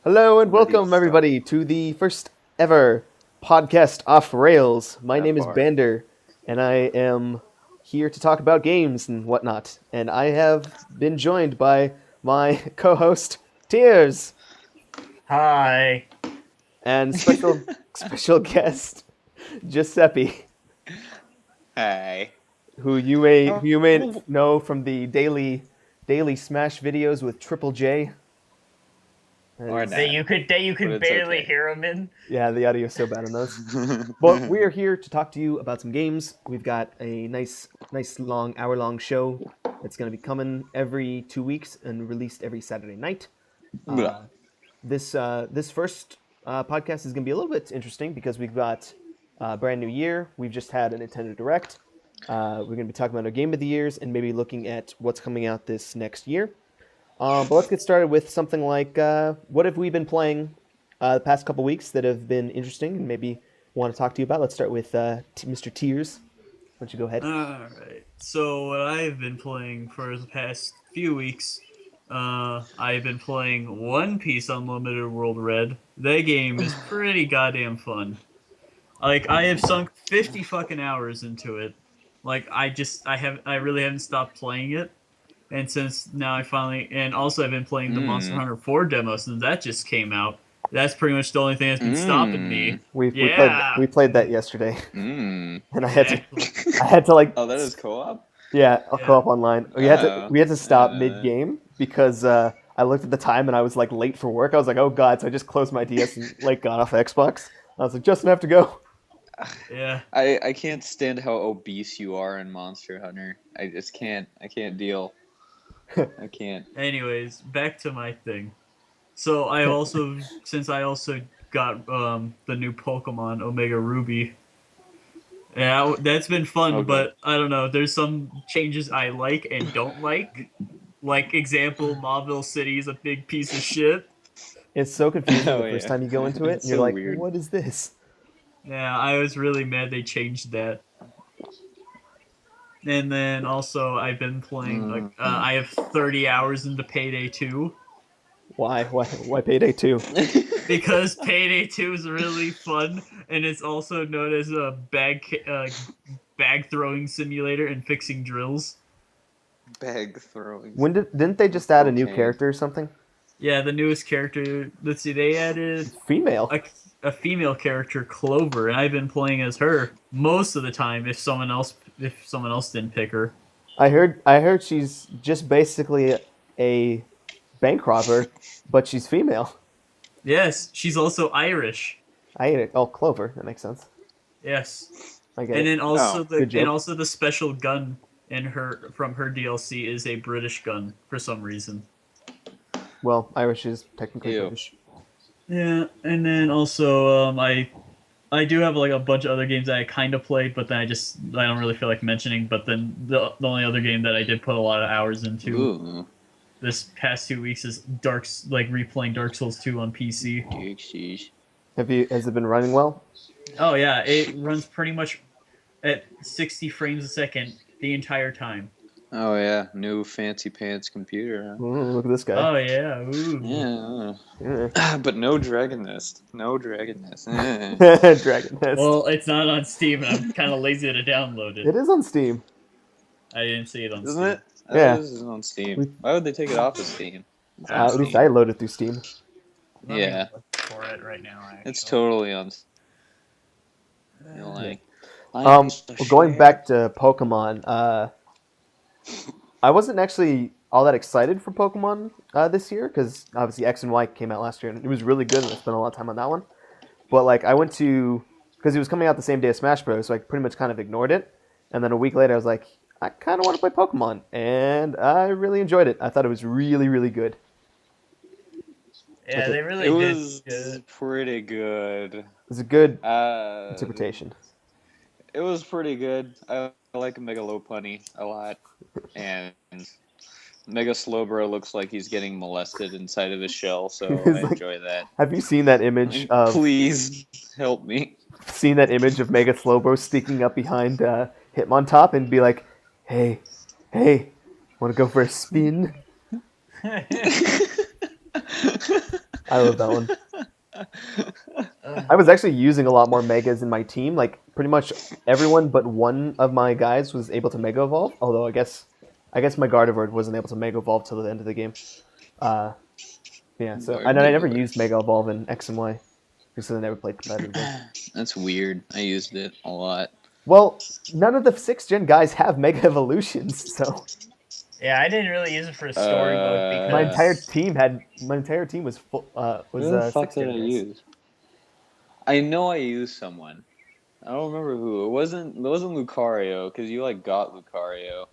Hello and Ready to welcome start. everybody to the first ever podcast Off Rails. My That name is far. Bander, and I am here to talk about games and whatnot. And I have been joined by my co-host Tears Hi. and special guest Josepi, Hey. who you may know from the daily Smash videos with Triple J. Or That you could But it's barely okay. hear him in. Yeah, the audio is so bad on those. But we are here to talk to you about some games. We've got a nice long hour-long show that's going to be coming every 2 weeks and released every Saturday night. This first podcast is going to be a little bit interesting because we've got a brand new year. We've just had a Nintendo Direct. We're going to be talking about our Game of the Years and maybe looking at what's coming out this next year. But let's get started with something like what have we been playing the past couple weeks that have been interesting and maybe want to talk to you about. Let's start with Mr. Tears. Why don't you go ahead? Alright, so what I've been playing for the past few weeks, I've been playing One Piece Unlimited World Red. That game is pretty goddamn fun. Like, I have sunk 50 fucking hours into it. Like, I really haven't stopped playing it. And since now and also I've been playing the Monster Hunter 4 demo since that just came out. That's pretty much the only thing that's been stopping me. We Yeah. played that yesterday, Mm. and I Exactly. had to like Oh, that is co-op? yeah, I'll Yeah. co-op online. We had to stop Uh. mid game because I looked at the time and I was like late for work. I was like, oh god, so I just closed my DS and like got off Xbox. I was like, Justin, I have to go. Yeah. I can't stand how obese you are in Monster Hunter. I just can't. I can't deal. I can't. Anyways, back to my thing. So since I also got the new Pokemon Omega Ruby. Yeah, that's been fun, Okay. but I don't know. There's some changes I like and don't like. Like example, Mauville City is a big piece of shit. It's so confusing Oh, the first yeah. time you go into it, It's and you're so like, weird. what is this? Yeah, I was really mad they changed that. And then also I've been playing I have 30 hours into Payday 2 Why Payday 2? because Payday 2 is really fun and it's also known as a bag throwing simulator and fixing drills. Bag throwing. Didn't they just add a new Okay. character or something? Yeah, the newest character. Let's see, they added Female. a female character, Clover, and I've been playing as her most of the time. If someone else didn't pick her. I heard she's just basically a bank robber, but she's female. Yes, she's also Irish. I hate it. Oh, Clover. That makes sense. Yes, I get and it. then also good joke. the special gun in her from her DLC is a British gun for some reason. Well, Irish is technically Ew. British. Yeah, and then also I do have like a bunch of other games that I kind of played, but then I don't really feel like mentioning. But then the only other game that I did put a lot of hours into Ooh. this past 2 weeks is replaying Dark Souls 2 on PC. Sheesh. Has it been running well? Oh yeah, it runs pretty much at 60 frames a second the entire time. Oh yeah, new fancy pants computer. Huh? Look at this guy. Oh yeah, ooh. Yeah. Yeah. But no Dragon Nest. No Dragon Nest. Dragon Nest. Well, it's not on Steam, and I'm kind of lazy to download it. It is on Steam. I didn't see it on Isn't Steam. it? Yeah. This is on Steam. Why would they take it off of Steam? It's on At least Steam. I loaded through Steam. Let me Yeah. look for it right now. Actually. It's totally on. You're like, Well, going back to Pokemon, I wasn't actually all that excited for Pokemon this year because obviously X and Y came out last year and it was really good and I spent a lot of time on that one. But like I went to because it was coming out the same day as Smash Bros, so I pretty much kind of ignored it. And then a week later, I was like, I kind of want to play Pokemon, and I really enjoyed it. I thought it was really, really good. Yeah, they really it did. was Good. pretty good. It was a good Uh, interpretation. It was pretty good. I like Megalopunny a lot, and Mega Slowbro looks like he's getting molested inside of his shell, so He's I like- enjoy that. Have you seen that image of Please help me. Mega Slowbro sneaking up behind Hitmontop and be like, "Hey, want to go for a spin?" I love that one. Uh, I was actually using a lot more megas in my team. Like pretty much everyone but one of my guys was able to mega evolve. Although I guess my Gardevoir wasn't able to mega evolve till the end of the game. Uh, yeah. So and I never used mega evolve in X and Y because I never played competitively. That's weird. I used it a lot. Well, none of the 6th gen guys have mega evolutions, so yeah, I didn't really use it for story mode my because entire team was full, Who the fuck 6th did gen I guys. use? I know I used someone. I don't remember who. It wasn't Lucario because you like got Lucario.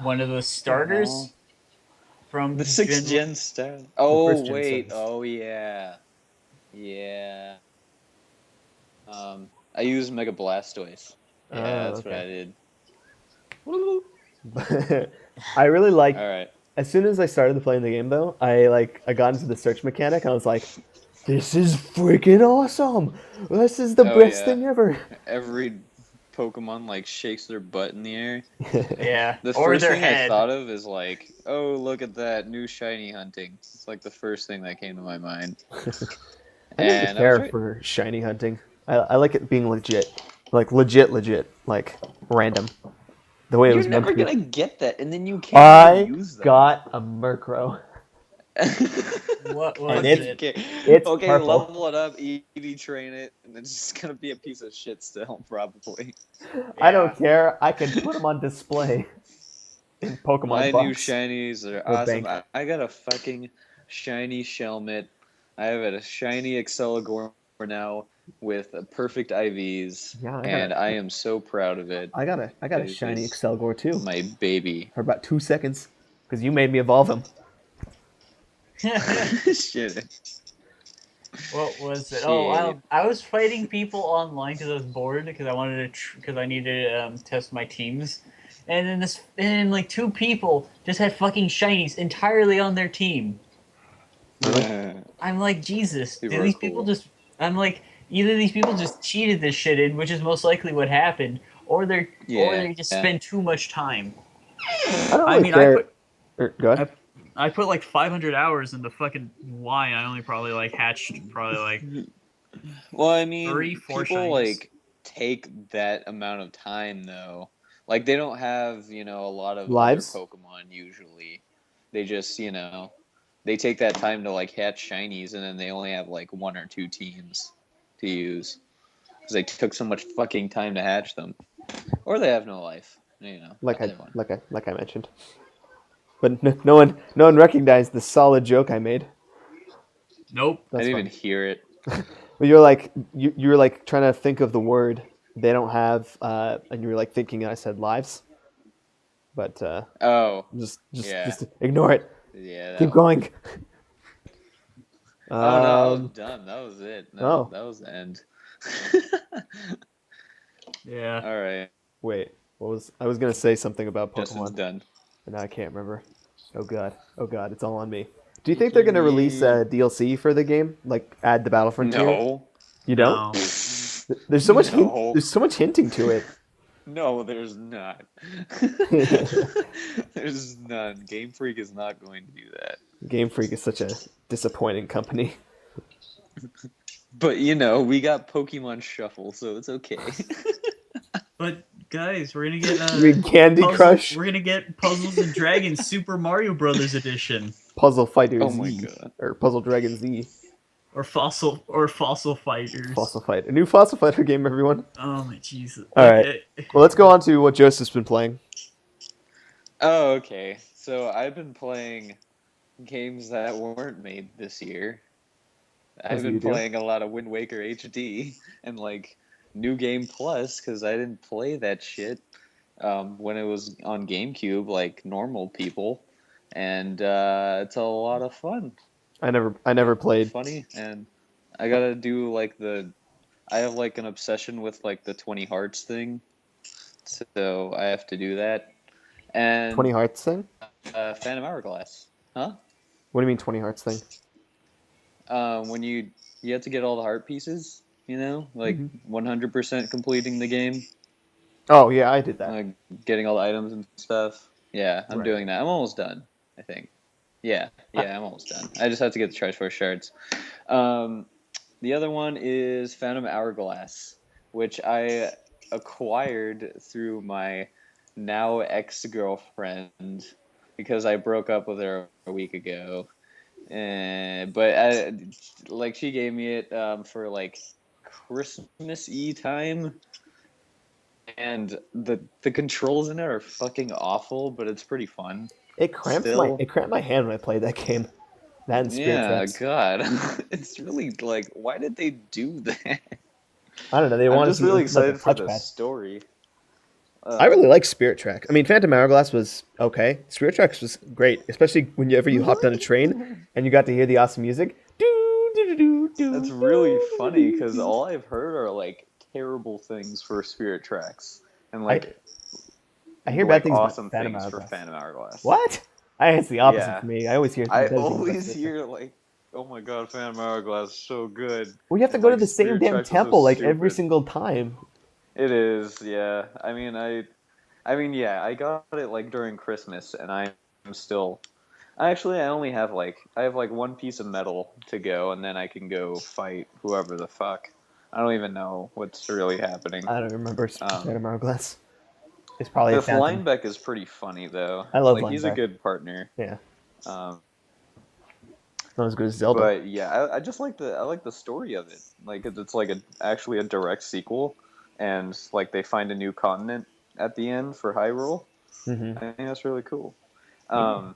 one of the starters from The 6th Gen. gen star. Oh first gen wait. stars. Oh yeah. I used Mega Blastoise. Yeah, that's what I did. I really like. All right. As soon as I started playing the game, though, I got into the search mechanic. And I was like, "This is freaking awesome! This is the Oh best yeah. thing ever!" Every Pokemon like shakes their butt in the air. Yeah, The or first their thing I head. thought of is like, oh, look at that new shiny hunting. It's like the first thing that came to my mind. I never And I was care right. for shiny hunting. I like it being legit, like legit, like random. The way it You're was meant never to be. gonna get that, and then you can't I even use them. got a Murkrow. What was And it's- it? It's okay, purple. level it up, EV train it, and it's just gonna be a piece of shit still, probably. I don't care. I can put them on display in Pokemon My new box. shinies are Or awesome. bank. I got a fucking shiny Shelmet. I have a shiny Exceligor now with perfect IVs, Yeah, and I am so proud of it. I got a It shiny is Excelgor too my baby. for about 2 seconds because you made me evolve him. Shit. What was it? Shit. Oh, I was fighting people online because I was bored because I wanted to because I needed to test my teams, and then like 2 people just had fucking shinies entirely on their team. I'm like, Jesus, People do are these people cool. just? I'm like, either these people just cheated this shit in, which is most likely what happened, or they just spend too much time. I don't I really mean, care. Go ahead. I put like 500 hours into fucking Y. I only probably like hatched probably like Well, I mean, 3-4 people shinies. like take that amount of time though. Like they don't have, a lot of Lives? other Pokemon usually. They just, they take that time to like hatch shinies and then they only have like 1 or 2 teams to use because they took so much fucking time to hatch them. Or they have no life, Like either one. I mentioned. But no one recognized the solid joke I made. Nope. I That's didn't fine. even hear it. Well, you're like trying to think of the word they don't have, and you were like thinking I said lives, but Oh, just yeah. ignore it. Yeah. Keep going. Oh no, I was done. That was it. No, Oh. that was the end. Yeah. All right. Wait, I was gonna say something about Justin's Pokemon, done. but now I can't remember. Oh god, it's all on me. Do you think they're gonna release a DLC for the game, like add the Battle Frontier? No. You don't? No. There's so much No. there's so much hinting to it. No, there's not. There's none. Game Freak is not going to do that. Game Freak is such a disappointing company. But we got Pokemon Shuffle, so it's okay. But guys, we're gonna get You mean Candy Crush? We're gonna get Puzzles and Dragons Super Mario Brothers edition, Puzzle Fighter Oh Z my God. or Puzzle Dragon Z. or Fossil Fighters. Fossil Fight, a new Fossil Fighter game, everyone. Oh my Jesus! All right. Well, let's go on to what Joseph's been playing. Oh, okay. So I've been playing games that weren't made this year. I've As you been do. playing a lot of Wind Waker HD and like New Game Plus because I didn't play that shit when it was on GameCube like normal people, and it's a lot of fun. I never played. Funny, and I gotta do like I have like an obsession with like the 20 hearts thing, so I have to do that. And 20 Hearts thing? Phantom Hourglass, huh? What do you mean 20 Hearts thing? When you have to get all the heart pieces, like Mm-hmm. 100% completing the game, Oh yeah, I did that. like getting all the items and stuff. Yeah, I'm Right. doing that. I'm almost done, I think. Yeah, I'm almost done. I just have to get the Triforce shards. The other one is Phantom Hourglass, which I acquired through my now ex-girlfriend because I broke up with her a week ago. But she gave me it for like Christmas-y time, and the controls in it are fucking awful, but it's pretty fun. It cramped Still, my hand when I played that game. That and Spirit yeah, Tracks. God, it's really like, why did they do that? I don't know. They I'm wanted just to really implement the excited for the touchpad. story. I really like Spirit Track. I mean, Phantom Hourglass was okay. Spirit Tracks was great, especially whenever you hopped on a train and you got to hear the awesome music. That's really funny because all I've heard are like terrible things for Spirit Tracks and I I hear bad like things about awesome Phantom things for Hourglass. Phantom Hourglass. What? It's the opposite Yeah, for me. I always hear I better things about always Spirit Tracks. hear like, "Oh my God, Phantom Hourglass is so good," Well, you have to and go to like the same Spirit damn Tracks is so temple like every stupid. single time. It is, yeah. Yeah. I got it like during Christmas, and I'm still. Actually, I have like one piece of metal to go, and then I can go fight whoever the fuck. I don't even know what's really happening. I don't remember Um, Phantom Hourglass. It's probably a this Phantom. Linebeck is pretty funny though. I love Like he's a Lineback. good partner. Yeah, Um, not as good as Zelda. but yeah, I just like the story of it. Like it's like actually a direct sequel, and like they find a new continent at the end for Hyrule. Hmm. I think that's really cool. Yeah. Um,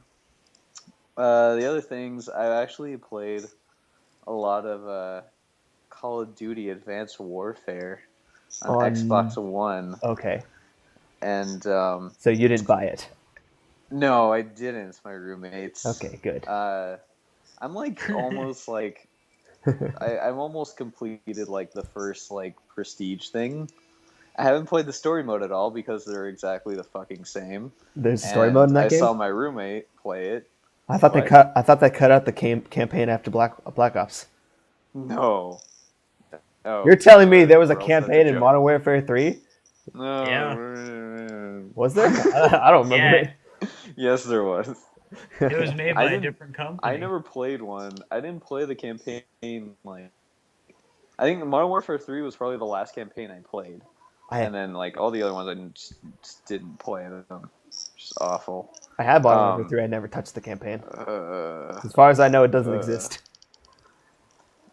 the other things I actually played a lot of Call of Duty Advanced Warfare on Xbox On One, okay, and so you didn't buy it. no, I didn't. It's my roommates. Okay, good. I'm like almost like I'm almost completed like the first like prestige thing. I haven't played the story mode at all because they're exactly the fucking same. There's a story mode And in that I game. saw my roommate play it. I thought What? they cut out the campaign after Black Ops. No. You're Oh, telling me there was a or else that's a campaign in joke. Modern Warfare 3? Yeah. No. Was there? I don't remember Yeah. Yes, there was. It was it. made I by a didn't. different I company. never played one. I didn't play the campaign. Like, I think Modern Warfare 3 was probably the last campaign I played, I and then like all the other ones just didn't play them. Just awful. I had Modern Warfare Um. 3. I never touched the campaign. Uh. As far as I know, it doesn't uh exist.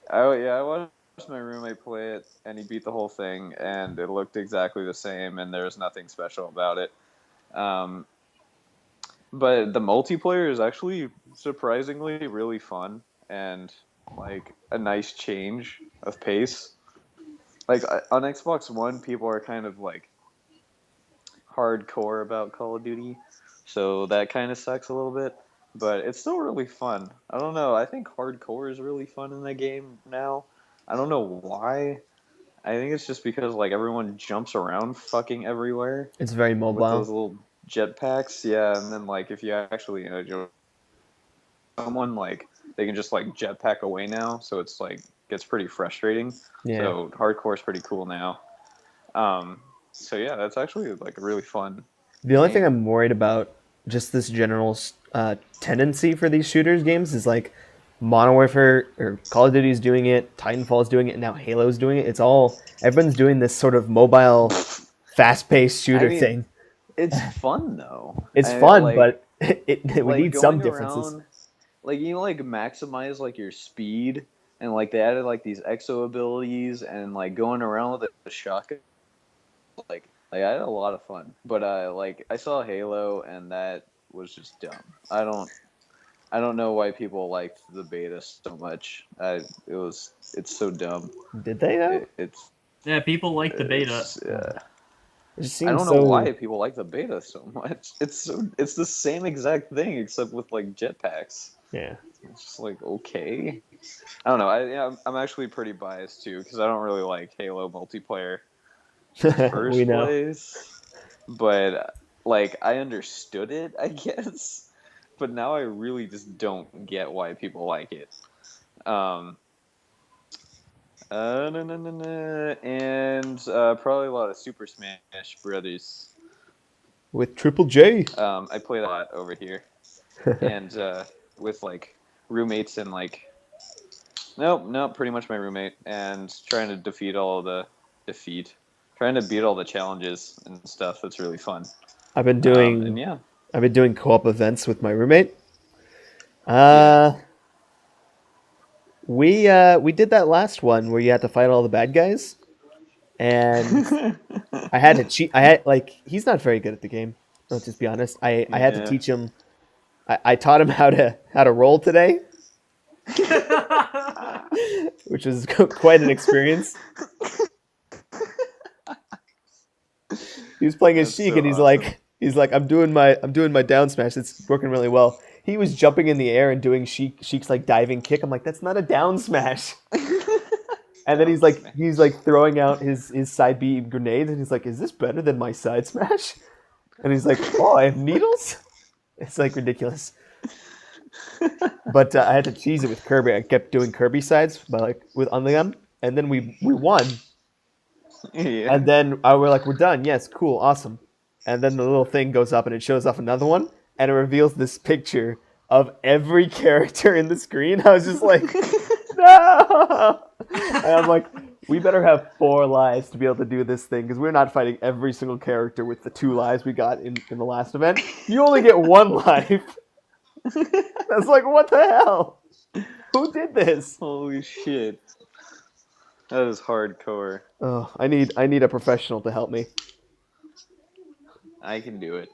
I watched my roommate play it, and he beat the whole thing, and it looked exactly the same, and there was nothing special about it. Um. But the multiplayer is actually surprisingly really fun and like a nice change of pace. Like on Xbox One, people are kind of like hardcore about Call of Duty, so that kind of sucks a little bit. But it's still really fun. I don't know. I think hardcore is really fun in that game now. I don't know why. I think it's just because like everyone jumps around fucking everywhere It's very with those mobile. little jetpacks. Yeah, and then like if you actually someone like they can just like jetpack away now, so it's like gets pretty frustrating. Yeah. So hardcore is pretty cool now. So yeah, that's actually like a really fun The only thing game. I'm worried about, just this general tendency for these shooters games, is like Modern Warfare or Call of Duty is doing it, Titanfall is doing it, and now Halo's doing it. Everyone's doing this sort of mobile, fast-paced I shooter mean, thing. it's fun though. It's I fun, like but we need some going differences. around, like you like maximize like your speed, and like they added like these exo abilities, and like going around with a shotgun. Like I had a lot of fun, but like I saw Halo, and that was just dumb. I don't know why people liked the beta so much. It's so dumb. Did they though? Yeah, people like the beta. It's It just I seems don't know so. why people like the beta so much. It's the same exact thing except with like jetpacks. Yeah. It's just like okay. I don't know. I'm actually pretty biased too because I don't really like Halo multiplayer in the We first know. place. But like I understood it, I guess. But now I really just don't get why people like it. Um, and probably a lot of Super Smash Brothers. With Triple J. I play that over here, and with like roommates and like nope, pretty much my roommate, and trying to trying to beat all the challenges and stuff. That's really fun. I've been And doing yeah, co-op events with my roommate. Yeah. We did that last one where you had to fight all the bad guys, and I had to cheat. I had like he's not very good at the game. Let's just be honest. I had to Yeah. teach him. I taught him how to roll today, which was quite an experience. He was playing his That's Sheik, so and he's like, I'm doing my down smash. It's working really well. He was jumping in the air and doing Sheik's like diving kick. I'm like, that's not a down smash. And then he's like throwing out his side B grenades, and he's like, is this better than my side smash? And he's like, oh, I have needles. It's like ridiculous. But I had to cheese it with Kirby. I kept doing Kirby sides, but like on them, and then we won. Yeah. And then we're like, we're done. Yes, cool, awesome. And then the little thing goes up and it shows off another one, and it reveals this picture of every character in the screen. I was just like, no! And I'm like, we better have 4 lives to be able to do this thing, because we're not fighting every single character with the 2 lives we got in the last event. You only get 1 life. That's like, what the hell? Who did this? Holy shit. That is hardcore. Oh, I need a professional to help me. I can do it.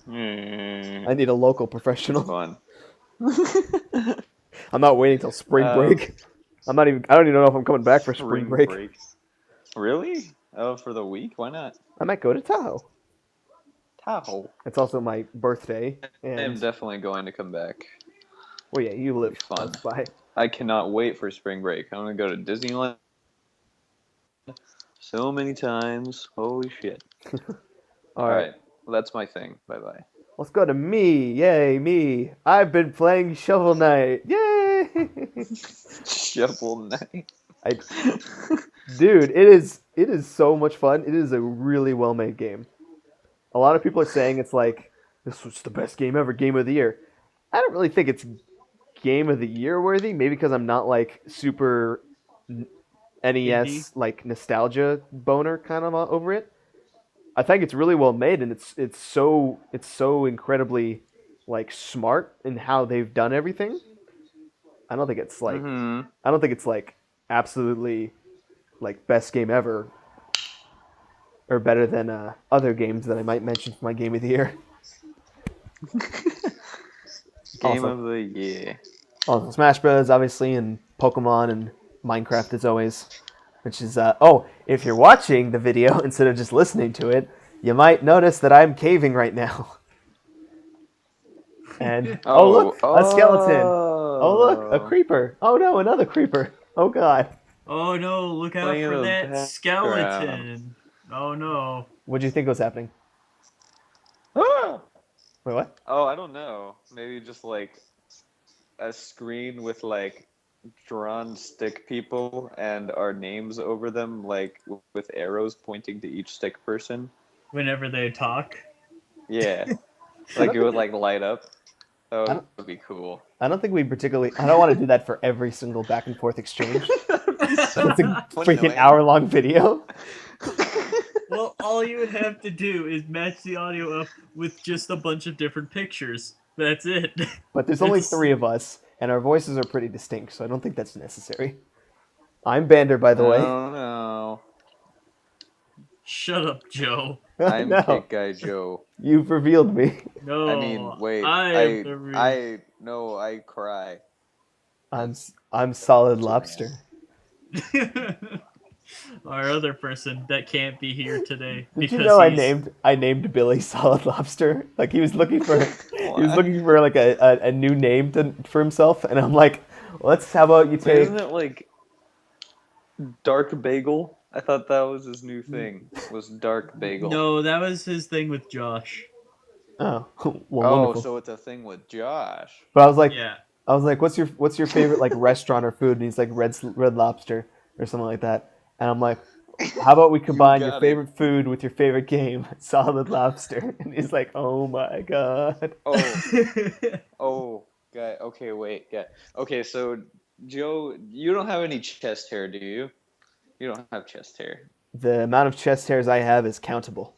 I need a local professional. Fun. I'm not waiting till spring break. I don't even know if I'm coming back for spring break. Really? Oh, for the week? Why not? I might go to Tahoe. Tahoe. It's also my birthday. And... I am definitely going to come back. Well, yeah, you live fun. close by. I cannot wait for spring break. I'm going to go to Disneyland so many times. Holy shit. All right. Well, that's my thing. Bye-bye. Let's go to me. Yay, me. I've been playing Shovel Knight. Yay! Shovel Knight. Dude, it is so much fun. It is a really well-made game. A lot of people are saying it's like, this was the best game ever, game of the year. I don't really think it's game of the year worthy, maybe because I'm not like super NES like nostalgia boner kind of over it. I think it's really well made, and it's so incredibly like smart in how they've done everything. I don't think it's like absolutely like best game ever or better than other games that I might mention for my game of the year. Game of the year. Also, Smash Bros. Obviously, and Pokemon and Minecraft as always. Which is, if you're watching the video instead of just listening to it, you might notice that I'm caving right now. And, look, a skeleton. Oh, look, a creeper. Oh, no, another creeper. Oh, God. Oh, no, look out for that skeleton. Oh, no. What do you think was happening? Ah! Wait, what? Oh, I don't know. Maybe just like a screen with like drawn stick people and our names over them, like with arrows pointing to each stick person. Whenever they talk. Yeah, like it would like light up. Oh, that would be cool. I don't think we particularly. I don't want to do that for every single back and forth exchange. It's a freaking hour-long video. Well, all you would have to do is match the audio up with just a bunch of different pictures. That's it. But there's only 3 of us, and our voices are pretty distinct, so I don't think that's necessary. I'm Bander, by the way. Oh, no. Shut up, Joe. I'm Kick Guy Joe. You've revealed me. No, I mean, wait. I cry. I'm Solid Lobster. Our other person that can't be here today. Did you know I named Billy Solid Lobster? Like he was looking for like a new name for himself, and I'm like, how about you take? Isn't it like Dark Bagel? I thought that was his new thing. Was Dark Bagel? No, that was his thing with Josh. Oh, well, wonderful. So it's a thing with Josh. But I was like, yeah. What's your favorite like restaurant or food? And he's like Red Lobster or something like that. And I'm like, how about we combine your got it. favorite food with your favorite game, Solid Lobster? And he's like, oh my god. Oh, guy. Okay, wait, guy. Okay, so Joe, you don't have any chest hair, do you? You don't have chest hair. The amount of chest hairs I have is countable.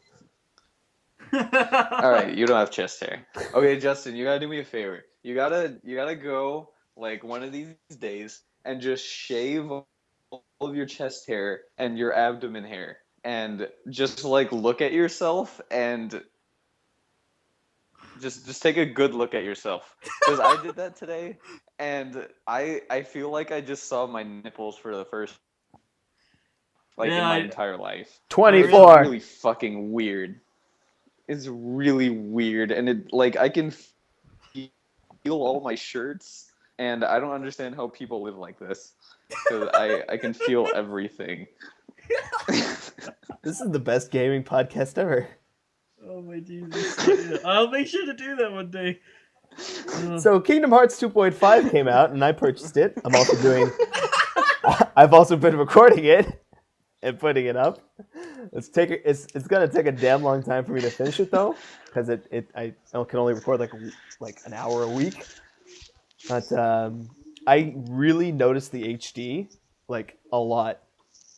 All right, you don't have chest hair. Okay, Justin, you gotta do me a favor. You gotta go like one of these days and just shave all of your chest hair and your abdomen hair, and just like look at yourself and just take a good look at yourself. Because I did that today, and I feel like I just saw my nipples for the first in my entire life. 24. It's really fucking weird. It's really weird, and it like I can feel all my shirts, and I don't understand how people live like this. Because I can feel everything. This is the best gaming podcast ever. Oh my Jesus! Yeah, I'll make sure to do that one day. So Kingdom Hearts 2.5 came out, and I purchased it. I've also been recording it and putting it up. It's gonna take a damn long time for me to finish it though, because I can only record like an hour a week. But I really noticed the HD like a lot.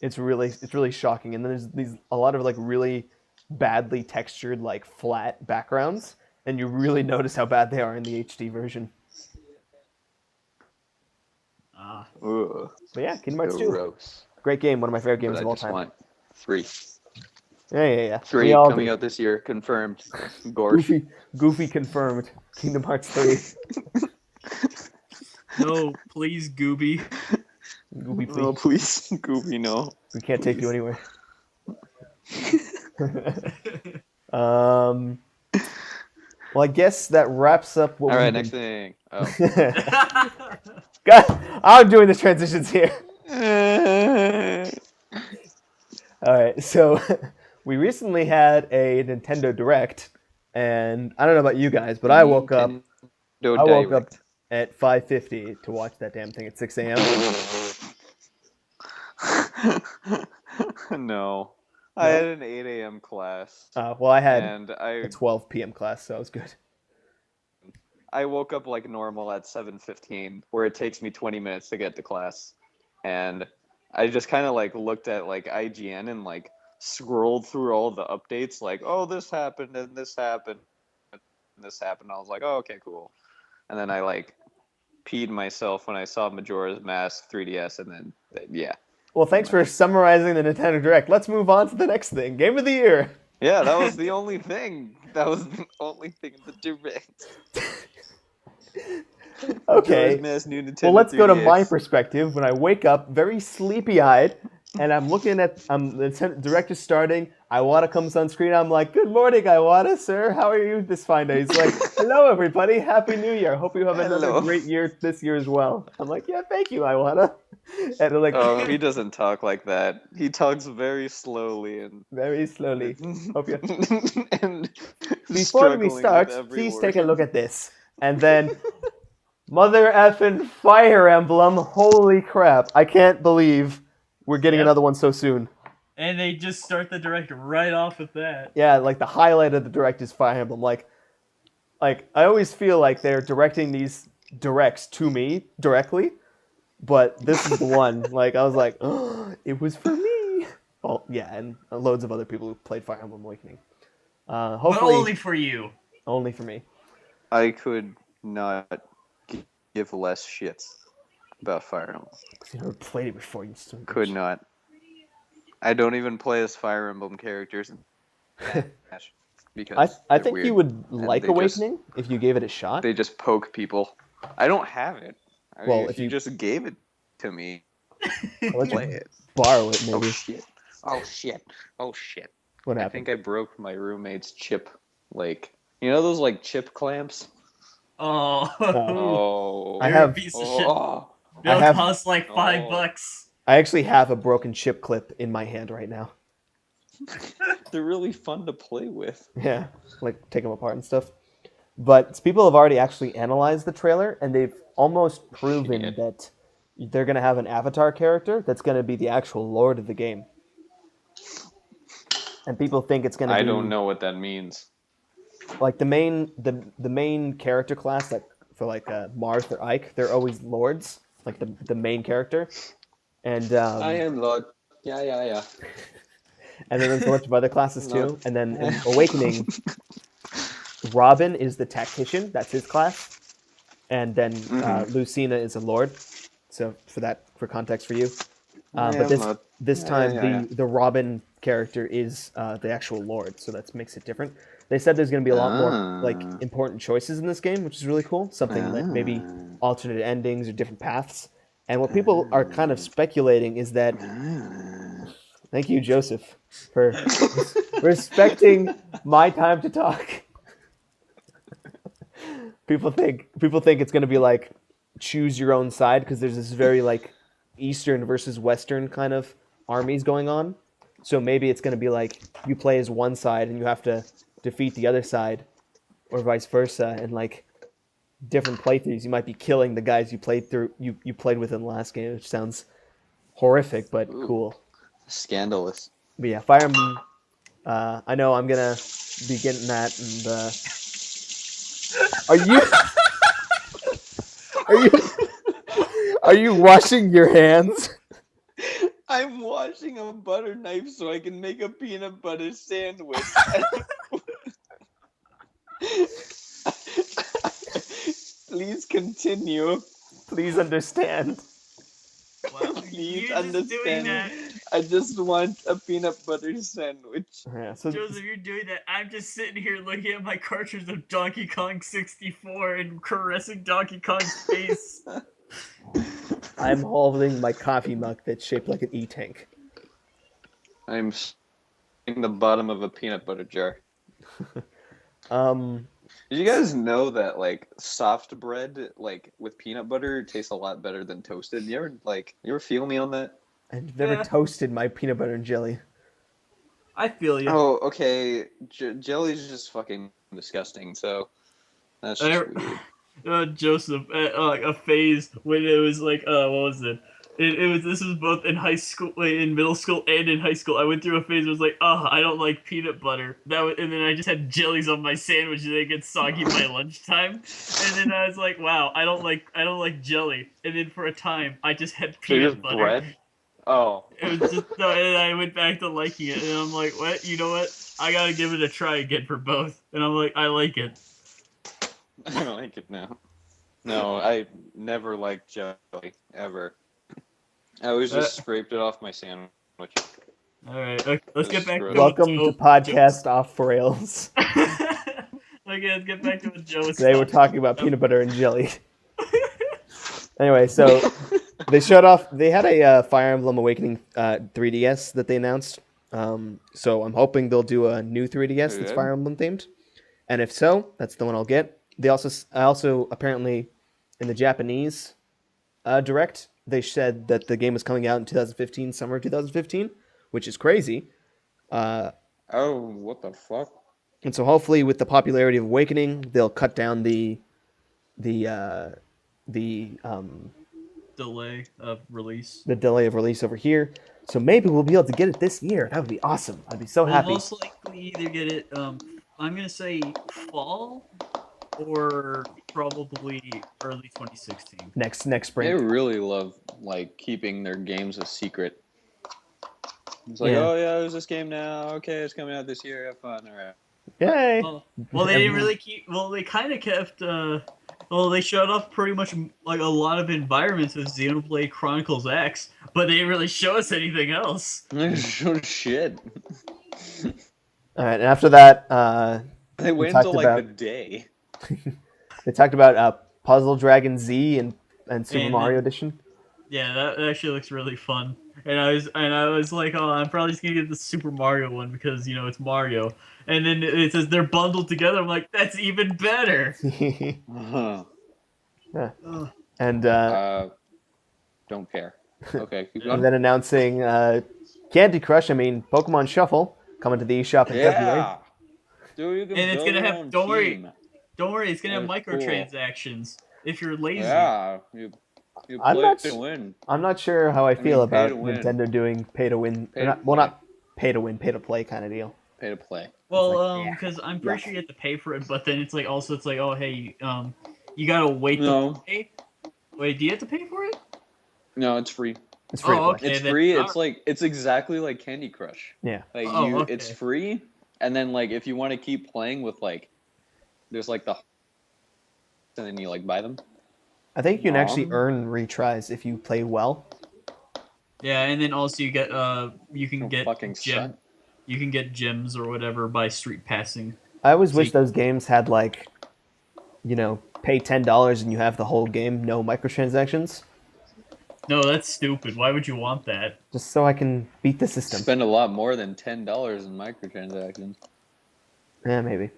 It's really shocking. And then there's a lot of like really badly textured like flat backgrounds, and you really notice how bad they are in the HD version. Ugh. But yeah, Kingdom Hearts 2. Gross. Great game, one of my favorite games But of I all just time. want 3. Yeah. 3 We all coming do. out this year, confirmed. Gorsh. Goofy confirmed. Kingdom Hearts 3. No, please, Gooby. Goofy, please. No, please, Goofy, no. We can't take you anywhere. Well, I guess that wraps up what All right, we've next been... thing. Oh. God, I'm doing the transitions here. All right, so we recently had a Nintendo Direct, and I don't know about you guys, but I woke up at 5:50 to watch that damn thing at 6 a.m. No. I had an 8 a.m. class. Well, I had and a 12 p.m. class, so it was good. I woke up like normal at 7:15, where it takes me 20 minutes to get to class. And I just kind of like looked at like IGN and like scrolled through all the updates, like, oh, this happened and this happened and this happened. I was like, oh, okay, cool. And then I like peed myself when I saw Majora's Mask 3DS, and then yeah. Well, thanks for summarizing the Nintendo Direct. Let's move on to the next thing. Game of the Year. Yeah, that was the only thing. That was the only thing in the Direct. Okay. Well, let's go to my perspective. When I wake up very sleepy-eyed, and I'm looking at the Direct is starting, Iwata comes on screen. I'm like, good morning, Iwata, sir. How are you this fine day? He's like, hello, everybody. Happy New Year. Hope you have another great year this year as well. I'm like, yeah, thank you, Iwata. And they're like, oh, he doesn't talk like that. He talks very slowly and very slowly. Hope you. And before we start, please take a look at this. And then, mother effing Fire Emblem. Holy crap! I can't believe we're getting another one so soon. And they just start the Direct right off with that. Yeah, like the highlight of the Direct is Fire Emblem. Like I always feel like they're directing these Directs to me directly. But this is the one, like, I was like, oh, it was for me. Oh, yeah, and loads of other people who played Fire Emblem Awakening. Hopefully, but only for you. Only for me. I could not give less shits about Fire Emblem. Because you never played it before. You still could not. I don't even play as Fire Emblem characters. Because I think weird. you would like Awakening if you gave it a shot. They just poke people. I don't have it. I well, mean, if you just gave it to me, I'll play it. Borrow it, maybe. Oh shit. What happened? I think I broke my roommate's chip, like, you know those like chip clamps? Oh. I have. Piece of shit. Oh. They'll cost like $5. I actually have a broken chip clip in my hand right now. They're really fun to play with. Yeah, like take them apart and stuff. But people have already actually analyzed the trailer, and they've almost proven that they're going to have an avatar character that's going to be the actual lord of the game. and people think it's going to be. I don't know what that means. Like the main character class, like for like Marth or Ike, they're always lords, like the main character, and I am Lord. Yeah. and then there's a bunch of other classes too. Lord. And then in Awakening, Robin is the tactician. That's his class, and then Lucina is a lord. So for context for you, but this time the Robin character is the actual lord, so that makes it different. They said there's going to be a lot more like important choices in this game, which is really cool. Something like maybe alternate endings or different paths. And what people are kind of speculating is that. Thank you, Joseph, for respecting my time to talk. People think it's going to be like choose your own side because there's this very like Eastern versus Western kind of armies going on. So maybe it's going to be like you play as one side and you have to defeat the other side, or vice versa. And like different playthroughs, you might be killing the guys you played with in the last game, which sounds horrific but cool. Scandalous. But yeah, Fire Emblem. I know I'm gonna be getting that. And are you washing your hands? I'm washing a butter knife so I can make a peanut butter sandwich. Please continue. Please understand. Wow, Please you're just doing that. I just want a peanut butter sandwich. Yeah, so Joseph, you're doing that. I'm just sitting here looking at my cartridge of Donkey Kong 64 and caressing Donkey Kong's face. I'm holding my coffee mug that's shaped like an E-tank. I'm in the bottom of a peanut butter jar. Did you guys know that like soft bread like with peanut butter tastes a lot better than toasted? You ever feel me on that? I've never toasted my peanut butter and jelly. I feel you. Oh, okay. Jelly's just fucking disgusting. So that's just weird. Joseph, like a phase when it was like, what was it? This was both in high school, in middle school, and in high school. I went through a phase where it was like, I don't like peanut butter. And then I just had jellies on my sandwich, and they get soggy by lunchtime. And then I was like, wow, I don't like jelly. And then for a time, I just had peanut butter. Bread? Oh. It was just, and I went back to liking it, and I'm like, what? You know what? I gotta give it a try again for both. And I'm like, I like it. I don't like it now. No, I never liked jelly, ever. I always just scraped it off my sandwich. Alright, okay, let's get back to Welcome to Podact Off Rails. Okay, let's get back to what Joe was Today we're talking about peanut butter and jelly. Anyway, so they showed off. They had a Fire Emblem Awakening 3DS that they announced. So I'm hoping they'll do a new 3DS that's Fire Emblem themed. And if so, that's the one I'll get. They also apparently in the Japanese direct, they said that the game was coming out in 2015, summer 2015, which is crazy. Oh, what the fuck? And so hopefully with the popularity of Awakening, they'll cut down the delay of release. The delay of release over here. So maybe we'll be able to get it this year. That would be awesome. I'd be so happy. We'll most likely either get it, I'm going to say fall or probably early 2016. Next spring. They really love like keeping their games a secret. It's like, oh yeah, there's this game now. Okay, it's coming out this year. Have fun. All right. Yay. Well, they didn't really keep. Well, they kind of kept. They showed off pretty much like a lot of environments with Xenoblade Chronicles X, but they didn't really show us anything else. Shit. All right, and after that, they wait until like the day. They talked about Puzzle Dragon Z and Super Mario Edition. Yeah, that actually looks really fun. And I was like, oh, I'm probably just gonna get the Super Mario one because it's Mario. And then it says they're bundled together. I'm like, that's even better. Yeah. And don't care. Okay, keep going. And then announcing Candy Crush. I mean, Pokemon Shuffle coming to the eShop in February. Dude, you can and it's gonna have. Don't worry, it's gonna have That's microtransactions if you're lazy. Yeah, you play to win. I'm not sure how I feel about Nintendo doing pay to win. Not pay to win, pay to play kind of deal. Pay to play. Well, yeah. because I'm pretty sure you have to pay for it, but then it's like also it's like, oh hey, you gotta wait to pay. Wait, do you have to pay for it? No, it's free. It's free to play. Okay. It's free. It's exactly like Candy Crush. Yeah. Like okay. it's free, and then like if you want to keep playing with like, there's like and then you like buy them. I think you can actually earn retries if you play well. Yeah, and then also you get you can get fucking gem, suck. you can get gems or whatever by street passing. I always wish those games had like, pay $10 and you have the whole game, no microtransactions. No, that's stupid. Why would you want that? Just so I can beat the system. Spend a lot more than $10 in microtransactions. Yeah, maybe.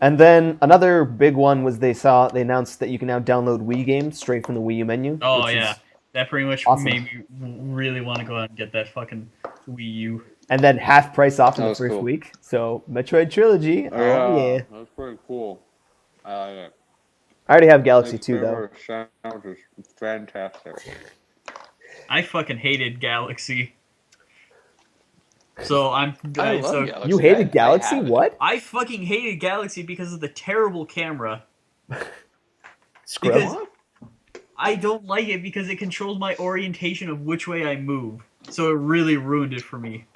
And then another big one was they announced that you can now download Wii games straight from the Wii U menu. Oh yeah, that pretty much awesome. made me really want to go out and get that fucking Wii U. And then half price off in the first cool. week. So Metroid Trilogy. Oh yeah. That's pretty cool. I already have Galaxy 2 though. Sound is fantastic. I fucking hated Galaxy. So I love Galaxy. You hated Galaxy? What? I fucking hated Galaxy because of the terrible camera. Scrub? Because I don't like it because it controls my orientation of which way I move. So it really ruined it for me.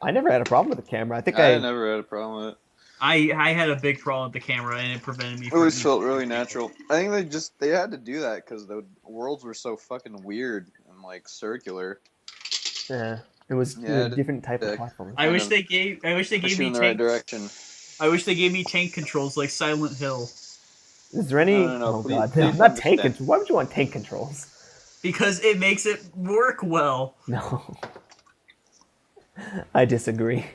I never had a problem with the camera. I think I never had a problem with it. I had a big problem with the camera and it prevented me It from... always felt really natural. I think they had to do that because the worlds were so fucking weird and like circular. Yeah, it was a different type of platform. I wish they gave me in the right direction. I wish they gave me tank controls like Silent Hill. Is there any? No, oh please, god, please not tank understand. controls. Why would you want tank controls? Because it makes it work well. No, I disagree.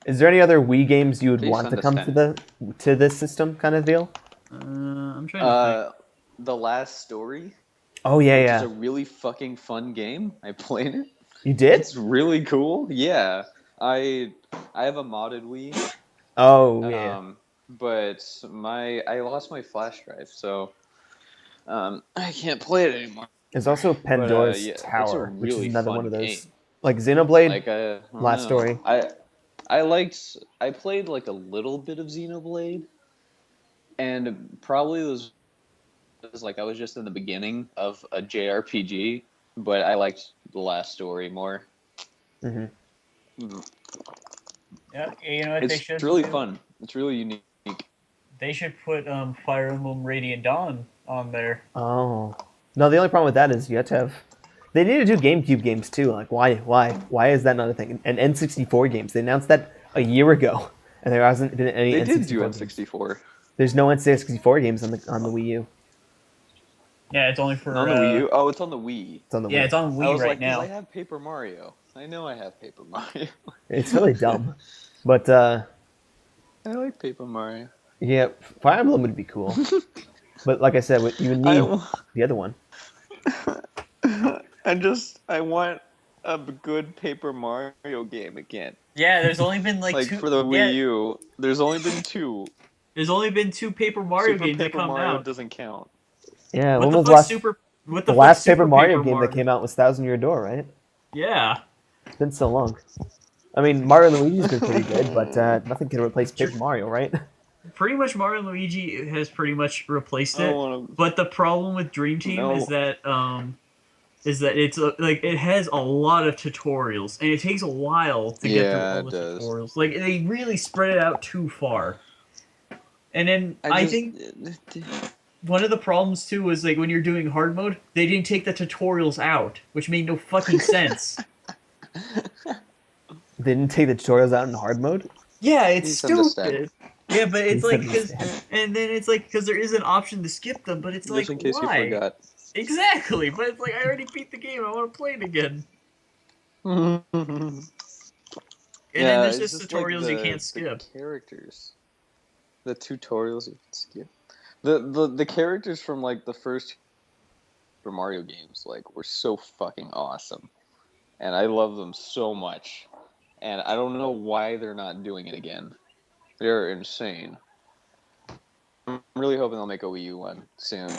Is there any other Wii games you would Please want to come understand. to this system kind of deal? I'm trying to think. The Last Story. Oh yeah, It's a really fucking fun game. I played it. You did? It's really cool. Yeah, I have a modded Wii. Oh yeah. But I lost my flash drive, so I can't play it anymore. There's also Pandora's it's a Tower, which is really another fun one of those. game. Like Xenoblade, Like I don't Last know. Story. I played like a little bit of Xenoblade, and probably was like I was just in the beginning of a JRPG, but I liked the Last Story more. Mm-hmm. Yeah, you know what they should It's really do? fun. It's really unique. They should put Fire Emblem Radiant Dawn on there. Oh no, the only problem with that is you have to have. They need to do GameCube games too. Like why is that not a thing? And N64 games. They announced that a year ago, and there hasn't been any. They N64 did do games. N64. There's no N64 games on the Wii U. Yeah, it's only for On the Wii U? Oh, it's on the Wii. It's on the Wii. Yeah, it's on I Wii was right like, 'cause now. I have Paper Mario. I know I have Paper Mario. It's really dumb, but I like Paper Mario. yeah, Fire Emblem would be cool. But like I said, you would need the other one. I want a good Paper Mario game again. Yeah, there's only been like two. For the Wii U, there's only been two. There's only been 2 Paper Mario Super games that Paper come Mario out. doesn't count. Yeah, What when the was fuck last? Super? What The the fuck last Super Paper Mario game Mario? that came out was Thousand Year Door, right? Yeah. It's been so long. I mean, Mario and Luigi's been pretty good, but nothing can replace Paper Mario, right? Pretty much Mario and Luigi has pretty much replaced I it. don't wanna- But the problem with Dream Team No. is that it's like it has a lot of tutorials and it takes a while to get through all it the does. tutorials. Like they really spread it out too far. And then I think one of the problems too was like when you're doing hard mode, they didn't take the tutorials out, which made no fucking sense. They didn't take the tutorials out in hard mode. Yeah, it's Please stupid. understand. Yeah, but it's Please like understand. and then it's like because there is an option to skip them, but it's Just like in case why? you forgot. Exactly, but it's like I already beat the game. I want to play it again. And then there's it's just like tutorials you can't skip. The characters. The tutorials you can skip. The characters from like the first Super Mario games like were so fucking awesome. And I love them so much. And I don't know why they're not doing it again. They're insane. I'm really hoping they'll make a Wii U one soon.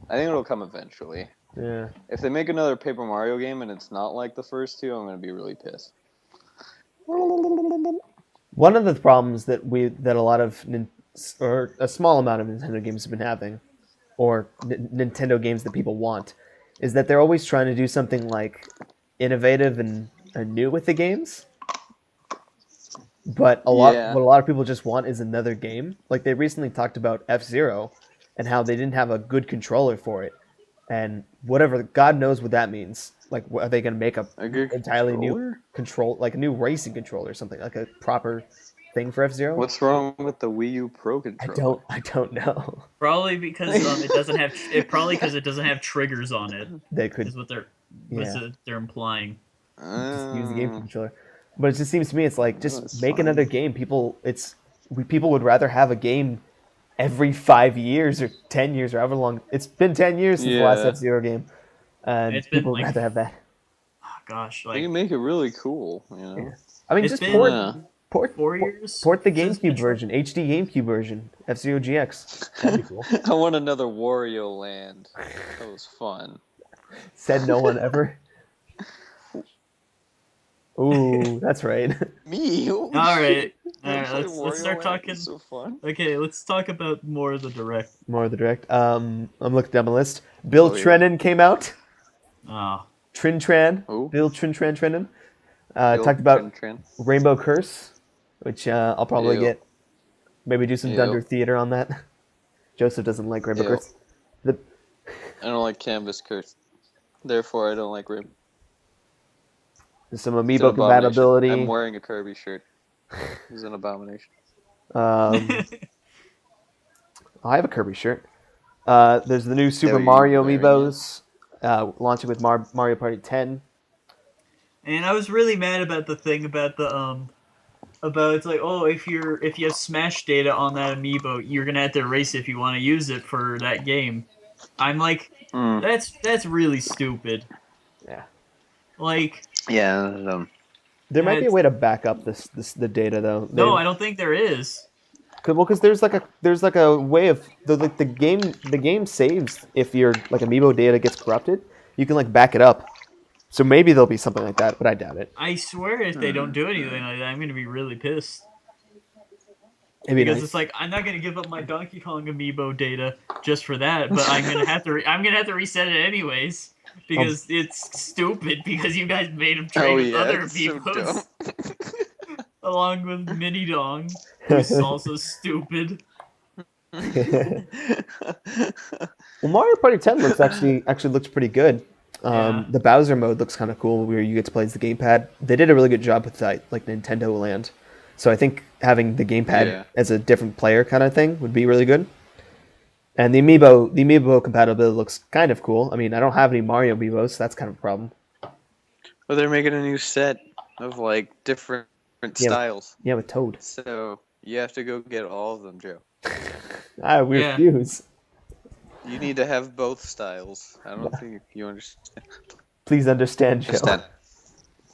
I think it'll come eventually. Yeah. If they make another Paper Mario game and it's not like the first two, I'm gonna be really pissed. One of the problems that a lot of or a small amount of Nintendo games have been having, or Nintendo games that people want, is that they're always trying to do something like innovative and new with the games. But what a lot of people just want is another game. Like they recently talked about F-Zero and how they didn't have a good controller for it. And whatever, God knows what that means. Like, are they going to make a entirely new control, like a new racing controller or something, like a proper thing for F-Zero? What's wrong with the Wii U Pro controller? I don't know. Probably because it doesn't have. Probably because it doesn't have triggers on it. They could. Is what they're implying. Just use the game controller. But it just seems to me it's like just make another game. People would rather have a game every 5 years or 10 years or however long. It's been 10 years since the last F-Zero game, and people would rather have that. Oh gosh, you can make it really cool. You know, yeah. I mean, just port 4 years. Port the GameCube version, HD GameCube version, F-Zero GX. That'd be cool. I want another Wario Land. That was fun. Said no one ever. Ooh, that's right. Me. All right. Let's start talking. So fun. Okay, let's talk about more of the direct. I'm looking down my list. Bill Trennan came out. Oh. Tran. Ooh. Bill Trennan. Talked about Rainbow Curse, which I'll probably get. Maybe do some Dunder Theater on that. Joseph doesn't like Rainbow Curse. I don't like Canvas Curse. Therefore, I don't like Rainbow. There's some amiibo compatibility. I'm wearing a Kirby shirt. It's an abomination. I have a Kirby shirt. There's the new Super Mario amiibos launching with Mario Party 10. And I was really mad about the thing about the about it's like, oh, if you have Smash data on that amiibo, you're gonna have to erase it if you want to use it for that game. I'm like, that's really stupid. Yeah. Like. Yeah. There might be a way to back up the data though. No, I don't think there is. Because there's like a way of the game saves if your like amiibo data gets corrupted. You can like back it up. So maybe there'll be something like that, but I doubt it. I swear if they don't do anything like that, I'm gonna be really pissed. Because it's like I'm not gonna give up my Donkey Kong amiibo data just for that, but I'm gonna have to reset it anyways. Because it's stupid. Because you guys made him trade with other amiibos, so along with Mini Dong, who's also stupid. Well, Mario Party 10 actually looks pretty good. The Bowser mode looks kind of cool, where you get to play as the gamepad. They did a really good job with that, like Nintendo Land. So I think having the gamepad as a different player kind of thing would be really good. And the amiibo compatibility looks kind of cool. I mean, I don't have any Mario amiibos, so that's kind of a problem. Well, they're making a new set of like different styles. Yeah, with Toad. So you have to go get all of them, Joe. We refuse. You need to have both styles. I don't think you understand. Please understand, Joe.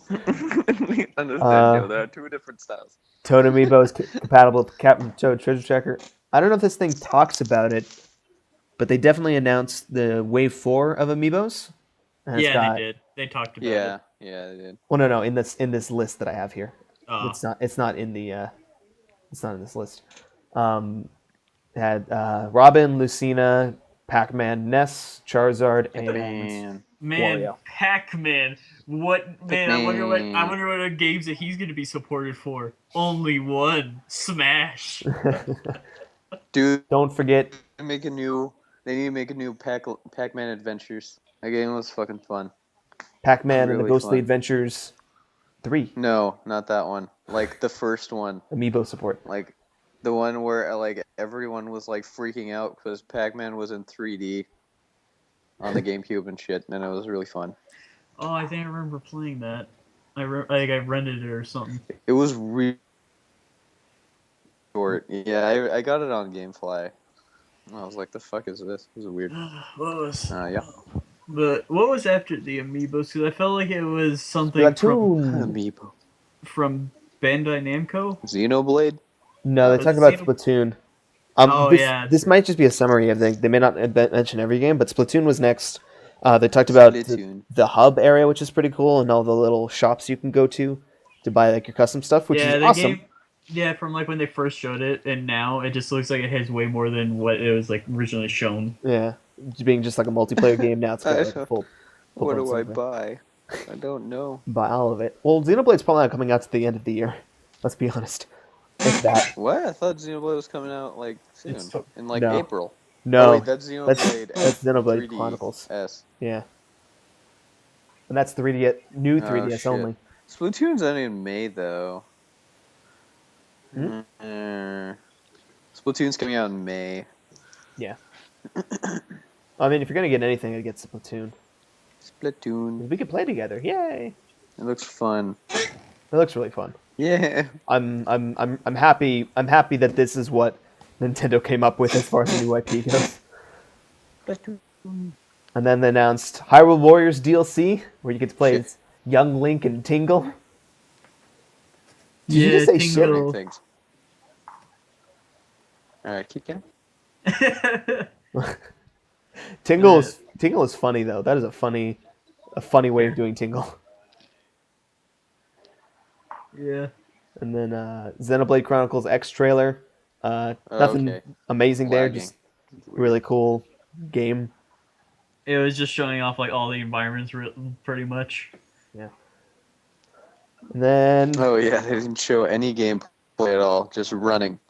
Please understand, Joe. There are two different styles. Toad amiibo is compatible with Captain Toad Treasure Tracker. I don't know if this thing talks about it, but they definitely announced the Wave 4 of amiibos. They did. They talked about it. Yeah, they did. Well, no, in this list that I have here. Oh. It's not in this list. It had Robin, Lucina, Pac-Man, Ness, Charizard, and Wario. Pac-Man. What man? I wonder what games that he's going to be supported for. Only one, Smash. Dude, don't forget. They need to make a new Pac-Man Adventures. That game was fucking fun. Pac-Man and the Ghostly Adventures 3. No, not that one. Like the first one. Amiibo support. Like the one where like everyone was like freaking out because Pac-Man was in 3D on the GameCube and shit, and it was really fun. Oh, I think I remember playing that. I rented it or something. It was really short. Yeah, I got it on GameFly. I was like, the fuck is this? This is weird. But what was after the amiibos? Because I felt like it was something amiibo from Bandai Namco. Xenoblade? No, they talk about Splatoon. This might just be a summary of they may not mention every game, but Splatoon was next. They talked about the hub area, which is pretty cool, and all the little shops you can go to. to buy like your custom stuff, which is the awesome. game. Yeah, from like when they first showed it, and now it just looks like it has way more than what it was like originally shown. Yeah, being just like a multiplayer game now, it's got like a full. What do I server. buy? I don't know. Buy all of it. Well, Xenoblade's probably not coming out to the end of the year. Let's be honest. If that. What? I thought Xenoblade was coming out like soon, in like No. April. No. Oh, wait, that's Xenoblade. That's Xenoblade 3D Chronicles. S. Yeah. And that's 3D new 3DS shit. only. Splatoon's ending in May though. Hmm? Splatoon's coming out in May. Yeah. I mean, if you're gonna get anything, it gets Splatoon. Splatoon. We could play together. Yay! It looks fun. It looks really fun. Yeah. I'm happy. I'm happy that this is what Nintendo came up with as far as the new IP goes. And then they announced Hyrule Warriors DLC, where you get to play as young Link and Tingle. Did you just say Tingle. Things. Alright, keep going. Tingle is funny though. That is a funny way of doing Tingle. Yeah. And then Xenoblade Chronicles X trailer. Nothing amazing there, just really cool game. It was just showing off like all the environments, pretty much. Yeah. And then Oh yeah, they didn't show any gameplay at all. Just running.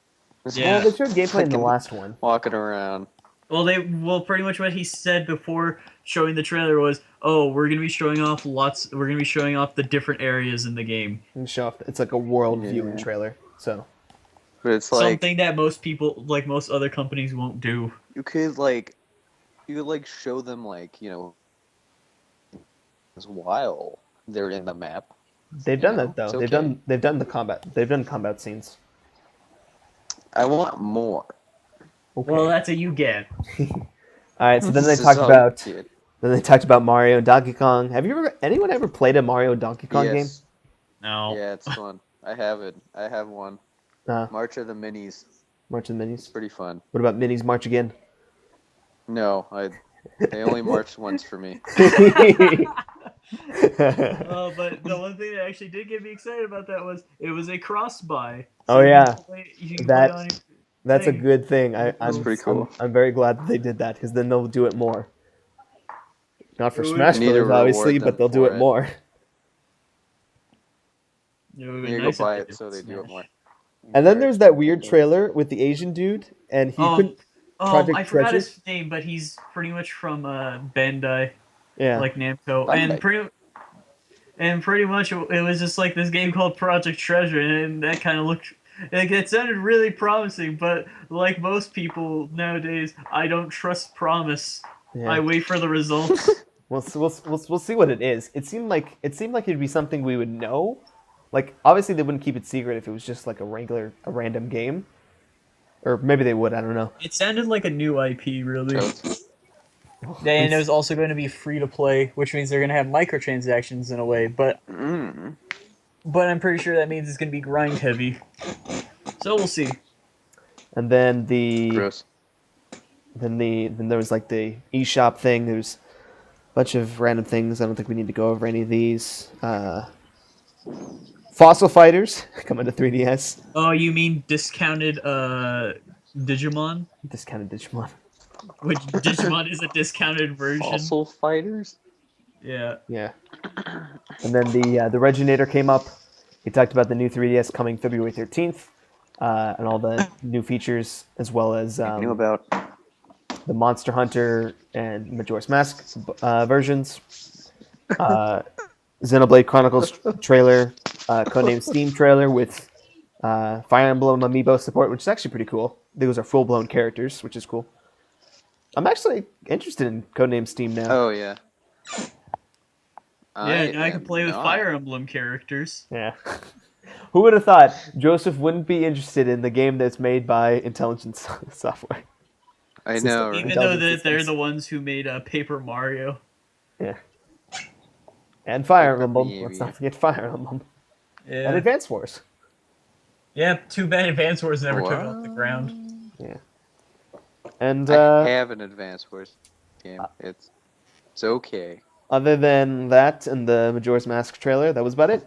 Yeah. they showed gameplay in the last one. Walking around. Well, pretty much what he said before showing the trailer was, "Oh, we're gonna be showing off We're gonna be showing off the different areas in the game." And show off, it's like a world viewing trailer. So. But it's like something that most people, like most other companies, won't do. you could show them while they're in the map. They've done that though. They've done the combat. They've done combat scenes. I want more. Okay. Well, that's a you get. All right. So then they talked about Mario and Donkey Kong. Have anyone ever played a Mario and Donkey Kong game? No. Yeah, it's fun. I have it. I have one. March of the Minis. March of the Minis. It's pretty fun. What about Minis March Again? No, they only marched once for me. But the one thing that actually did get me excited about that was it was a cross-buy. Oh yeah, that's that's a good thing. That's pretty cool. I'm very glad that they did that because then they'll do it more. Not for Smash need to Brothers, obviously, reward but they'll them do for it it. more. You You go buy it so they do it more. And then there's that weird trailer with the Asian dude, and he couldn't. Project I forgot Treasure? his name, but he's pretty much from Bandai, Yeah. like Namco, Bandai. and pretty much it was just like this game called Project Treasure, and that kind of looked. It sounded really promising, but like most people nowadays, I don't trust promise. Yeah. I wait for the results. We'll see what it is. It seemed like it'd be something we would know. Like obviously they wouldn't keep it secret if it was just like a random game, or maybe they would. I don't know. It sounded like a new IP, really. And it was also going to be free to play, which means they're going to have microtransactions in a way. But I'm pretty sure that means it's going to be grind heavy. So we'll see. And then Gross. then there was like the eShop thing. There's a bunch of random things. I don't think we need to go over any of these. Fossil Fighters coming to 3DS. Oh, you mean discounted Digimon? Discounted Digimon. Which Digimon is a discounted version. Fossil Fighters? Yeah. Yeah. And then the Reginator came up. He talked about the new 3DS coming February 13th, and all the new features, as well as I knew about the Monster Hunter and Majora's Mask versions. Xenoblade Chronicles trailer, codename Steam trailer with Fire Emblem Amiibo support, which is actually pretty cool. Those are full-blown characters, which is cool. I'm actually interested in codename Steam now. Oh yeah. Now I can play with Fire Emblem characters. Yeah. Who would have thought Joseph wouldn't be interested in the game that's made by Intelligent Software? I know, right? Even though they're the ones who made Paper Mario. Yeah. And Fire Emblem. Baby. Let's not forget Fire Emblem. Yeah. And Advance Wars. Yeah, too bad Advance Wars never took it off the ground. Yeah. And I have an Advance Wars game. It's okay. other than that and the Majora's Mask trailer, that was about it.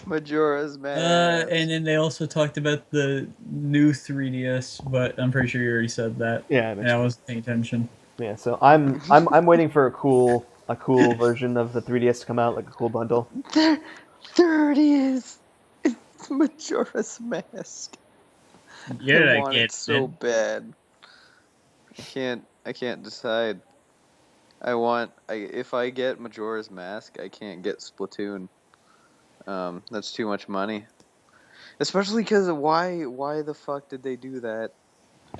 Majora's Mask. And then they also talked about the new 3DS, but I'm pretty sure you already said that. Yeah, I And I mentioned wasn't paying attention. Yeah, so I'm waiting for a cool version of the 3DS to come out, like a cool bundle. There it is. It's Majora's Mask. You're I not want getting it so it. bad. I can't decide. If I get Majora's Mask, I can't get Splatoon. That's too much money. Especially because why the fuck did they do that?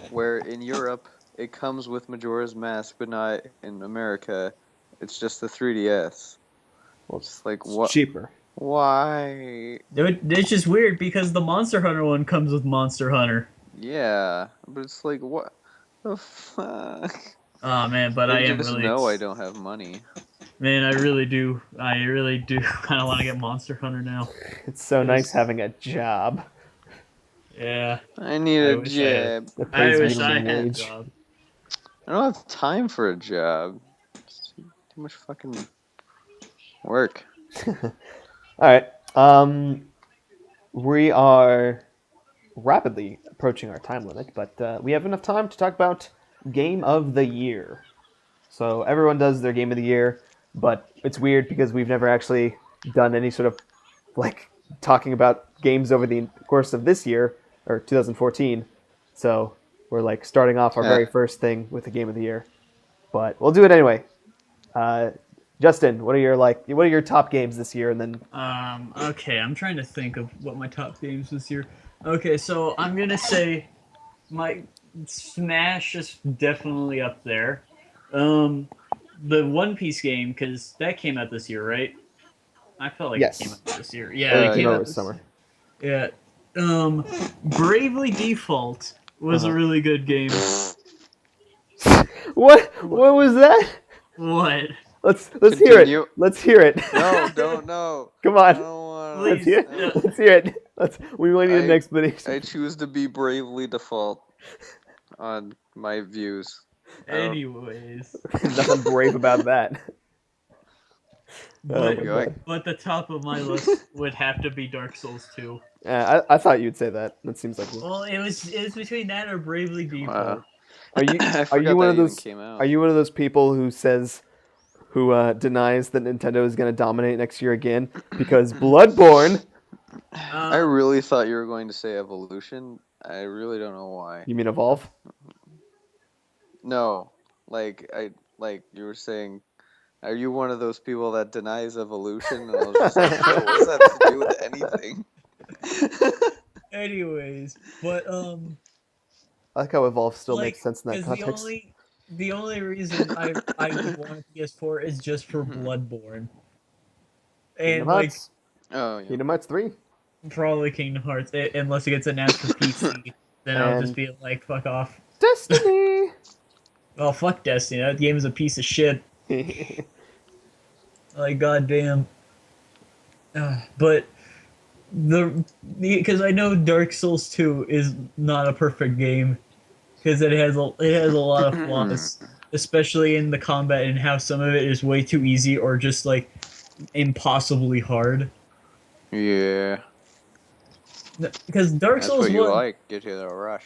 Where in Europe it comes with Majora's Mask, but not in America. It's just the 3DS. Well, It's like it's what? cheaper. Why? It's just weird because the Monster Hunter one comes with Monster Hunter. Yeah, but it's like what the fuck? Oh man, but I They am just really know I don't have money. man, I really do kind of want to get Monster Hunter now. It's so nice Yes. having a job Yeah, I need I a wish I had. job. that I pays wish I minimum had a wage. job. I don't have time for a job. It's too much fucking work. All right. We are rapidly approaching our time limit, but we have enough time to talk about Game of the Year. So everyone does their Game of the Year, but it's weird because we've never actually done any sort of like talking about games over the course of this year or 2014. So we're like starting off our very first thing with the Game of the Year, but we'll do it anyway. Justin, what are your top games this year? And then Okay, I'm trying to think of what my top games this year. Okay, so I'm gonna say my Smash is definitely up there. Um, the One Piece game because that came out this year, right? I felt like it came yes, out this year. Yeah, it came came out out this this summer. Yeah. Bravely Default was a really good game. What was that? What? Let's hear it. Continue. Let's hear it. No, don't know. Come I on. don't want. Let's Please. hear. Let's hear it. We might need an I explanation. choose to be bravely default on my views. Anyways, Nothing brave about that. but my going. God. but the top of my list would have to be Dark Souls 2. I thought you'd say that. That seems like. Well, it was between that or Bravely Default. Are you I are forgot you one that of even those? came out. Are you one of those people who denies that Nintendo is going to dominate next year again because Bloodborne? I really thought you were going to say Evolution. I really don't know why. You mean Evolve? No, like you were saying. Are you one of those people that denies evolution? And I was just like, no, what does that have to do with anything? Anyways, but I like how Evolve still like, makes sense in that 'cause context. the only reason I would want a PS4 is just for Bloodborne, Kingdom and like Hearts. Oh yeah. Kingdom Hearts 3. probably Kingdom Hearts, unless it gets announced for PC, then I'll just And be like, fuck off. Destiny. Oh fuck Destiny, that game is a piece of shit. Like goddamn. But because I know Dark Souls 2 is not a perfect game because it has a lot of flaws, especially in the combat and how some of it is way too easy or just like impossibly hard. Yeah. Because Dark That's Souls what you 1, like. Get you the rush.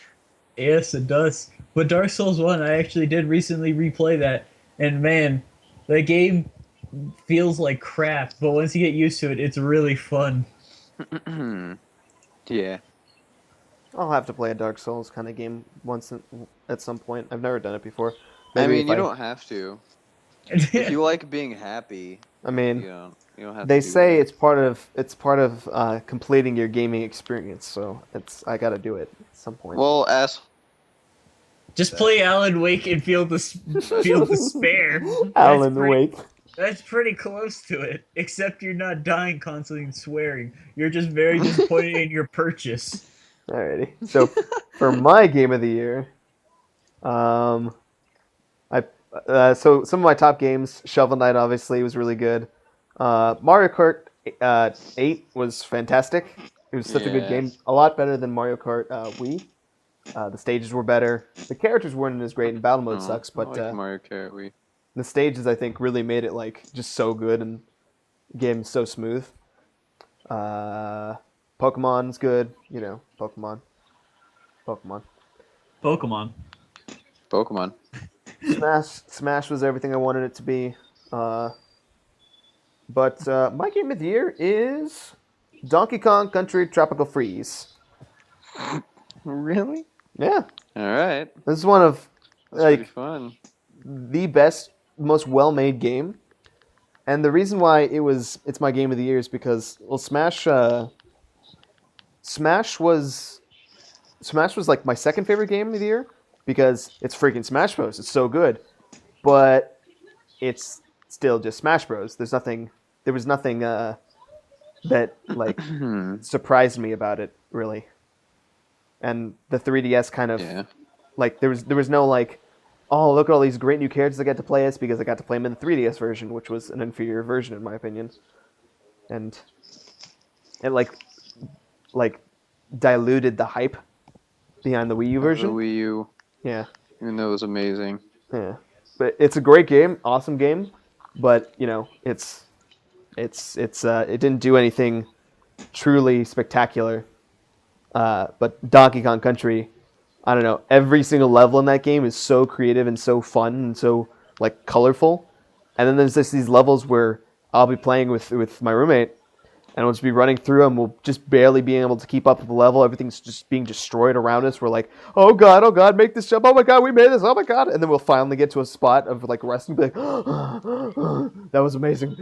yes, it does. But Dark Souls 1, I actually did recently replay that, and man, that game feels like crap. But once you get used to it, it's really fun. Yeah. I'll have to play a Dark Souls kind of game at some point. I've never done it before. I Maybe mean, if you I. don't have to. If you like being happy, I mean, you don't have they to do say that. it's part of completing your gaming experience. So I got to do it at some point. Well, Just play Alan Wake and feel despair. Alan Wake. That's pretty close to it. Except you're not dying constantly and swearing. You're just very disappointed in your purchase. Alrighty. So for my game of the year, so some of my top games, Shovel Knight obviously was really good. Mario Kart 8 was fantastic. It was such a good game. A lot better than Mario Kart Wii. The stages were better. The characters weren't as great, and battle mode sucks. I But like Mario Kart Wii. the stages, I think, really made it like just so good and the game so smooth. Pokemon's good. You know, Pokemon. Pokemon. Smash was everything I wanted it to be. But my game of the year is Donkey Kong Country Tropical Freeze. Really? Yeah, All right. this is one of That's pretty like fun. the best, most well-made game. And the reason why it's my game of the year is because Smash was like my second favorite game of the year because it's freaking Smash Bros. It's so good, but it's still just Smash Bros. There was nothing that like surprised me about it really. And the 3DS kind of like there was no like, oh, look at all these great new characters I got to play as, because I got to play them in the 3DS version, which was an inferior version in my opinion. And it like diluted the hype behind the Wii U version. The Wii U. Yeah. Even though it was amazing. Yeah. But it's a great game, awesome game, but you know, it didn't do anything truly spectacular. But Donkey Kong Country, I don't know, every single level in that game is so creative and so fun and so like colorful. And then there's just these levels where I'll be playing with my roommate, and we'll just be running through them. We'll just barely being able to keep up with the level. Everything's just being destroyed around us. We're like, oh god, make this jump. Oh my god, we made this. Oh my god. And then we'll finally get to a spot of like resting, be like, that was amazing.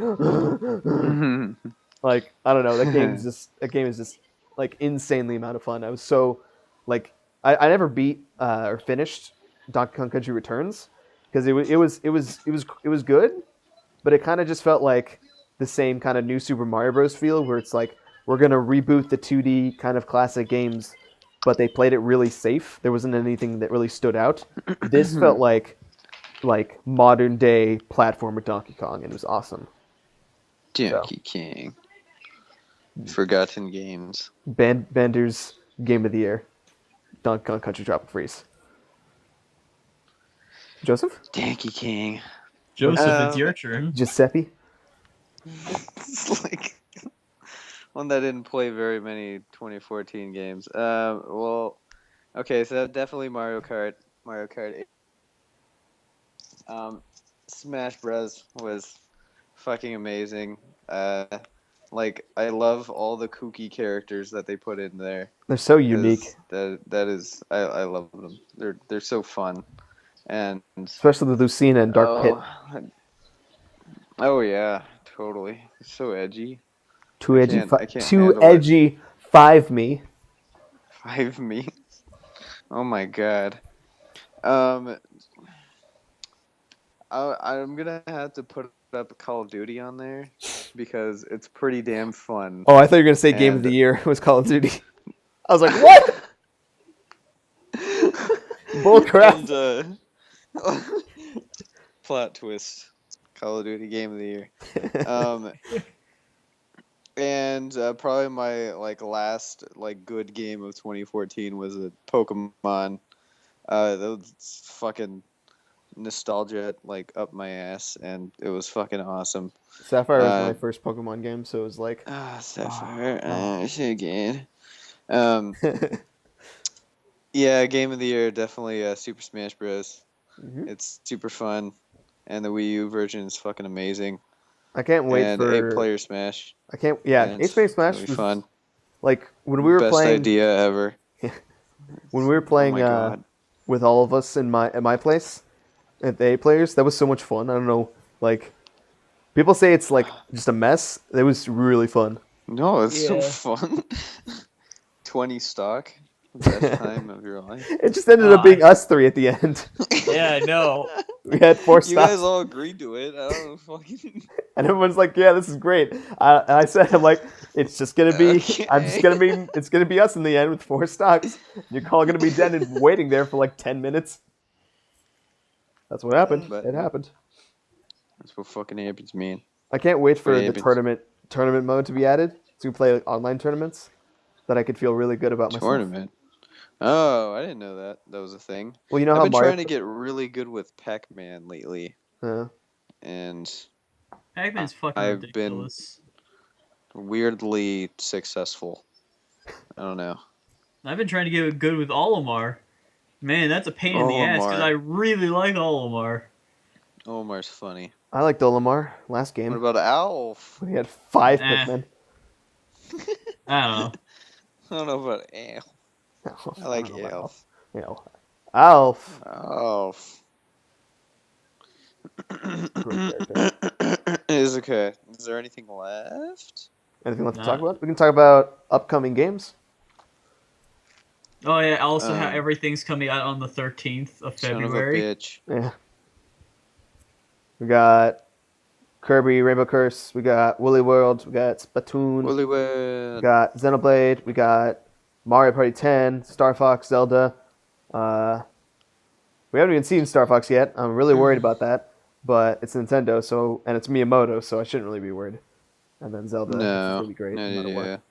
Like, I don't know, that game is just like insanely amount of fun. I was so like, I never beat or finished Donkey Kong Country Returns because it was good, but it kind of just felt like the same kind of new Super Mario Bros. Feel, where it's like we're gonna reboot the 2D kind of classic games, but they played it really safe. There wasn't anything that really stood out. This felt like modern day platformer Donkey Kong, and it was awesome. Donkey King. Forgotten games. Bender's game of the year, Donkey Kong Country Tropical Freeze. Joseph? Donkey King. Joseph, it's your turn. Giuseppe? It's like one that didn't play very many 2014 games. Well, okay, so definitely Mario Kart 8. Smash Bros. Was fucking amazing. Like, I love all the kooky characters that they put in there. They're so unique. That is, I love them. They're so fun, and especially the Lucina and Dark Pit. Oh yeah, totally. It's so edgy. Too edgy. Too edgy. 5 me. 5 me. Oh my god. I'm gonna have to put up Call of Duty on there because it's pretty damn fun. Oh, I thought you were gonna say Game of the Year was Call of Duty. I was like, what? Bullcrap. And, plot twist. Call of Duty Game of the Year. And probably my last good game of 2014 was a Pokemon. That was fucking nostalgia up my ass, and it was fucking awesome. Sapphire was my first Pokemon game, so it was like Sapphire. Shit again. Yeah, Game of the Year definitely Super Smash Bros. Mm-hmm. It's super fun, and the Wii U version is fucking amazing. I can't wait for 8-player Smash. I can't. Yeah, 8-player Smash was fun. Like when we were playing. Best idea ever. When we were playing with all of us at my place at the 8 players, that was so much fun. I don't know, like people say it's like just a mess. It was really fun. No, it's so fun. 20 stock. Best time of your life. It just ended up being us 3 at the end. Yeah, no. We had 4 stocks. You guys all agreed to it. I don't know, fucking. And everyone's like, "Yeah, this is great." I said, "I'm like, it's just gonna be. Okay. It's gonna be us in the end with 4 stocks. You're all gonna be dead and waiting there for like 10 minutes." That's what happened. It happened. That's what fucking happens, man. I can't wait for the tournament mode to be added to play online tournaments. That I could feel really good about myself. Tournament. Oh, I didn't know that was a thing. Well, you know I've how been trying to get really good with Pac-Man lately. Yeah. And Pac-Man's fucking ridiculous. weirdly successful. I don't know. I've been trying to get good with Olimar. Man, that's a pain in the ass because I really like Olimar. Olimar's funny. I liked Olimar last game. What about Alf? He had 5 Pikmin. I don't know. I don't know about Alf. I like Alf. Alf. Alf. Great character. It is okay. Is there anything left? Anything left to talk about? We can talk about upcoming games. Oh yeah, also how everything's coming out on the 13th of February. Son of a bitch. Yeah. We got Kirby Rainbow Curse. We got Woolly World. We got Splatoon. Woolly We World. got Xenoblade. We got Mario Party 10, Star Fox, Zelda. We haven't even seen Star Fox yet. I'm really worried about that, but it's Nintendo, so and it's Miyamoto, so I shouldn't really be worried. And then Zelda, No, it's gonna be great no matter what.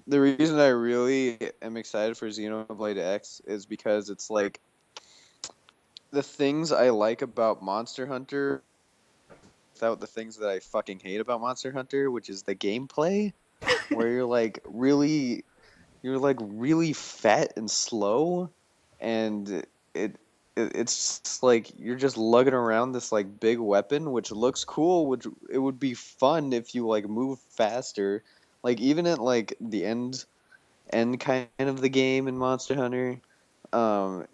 The reason I really am excited for Xenoblade X is because it's like the things I like about Monster Hunter without the things that I fucking hate about Monster Hunter, which is the gameplay, where you're like really fat and slow, and it's just like you're just lugging around this like big weapon, which looks cool, which it would be fun if you like move faster. Like even at like the end kind of the game in Monster Hunter,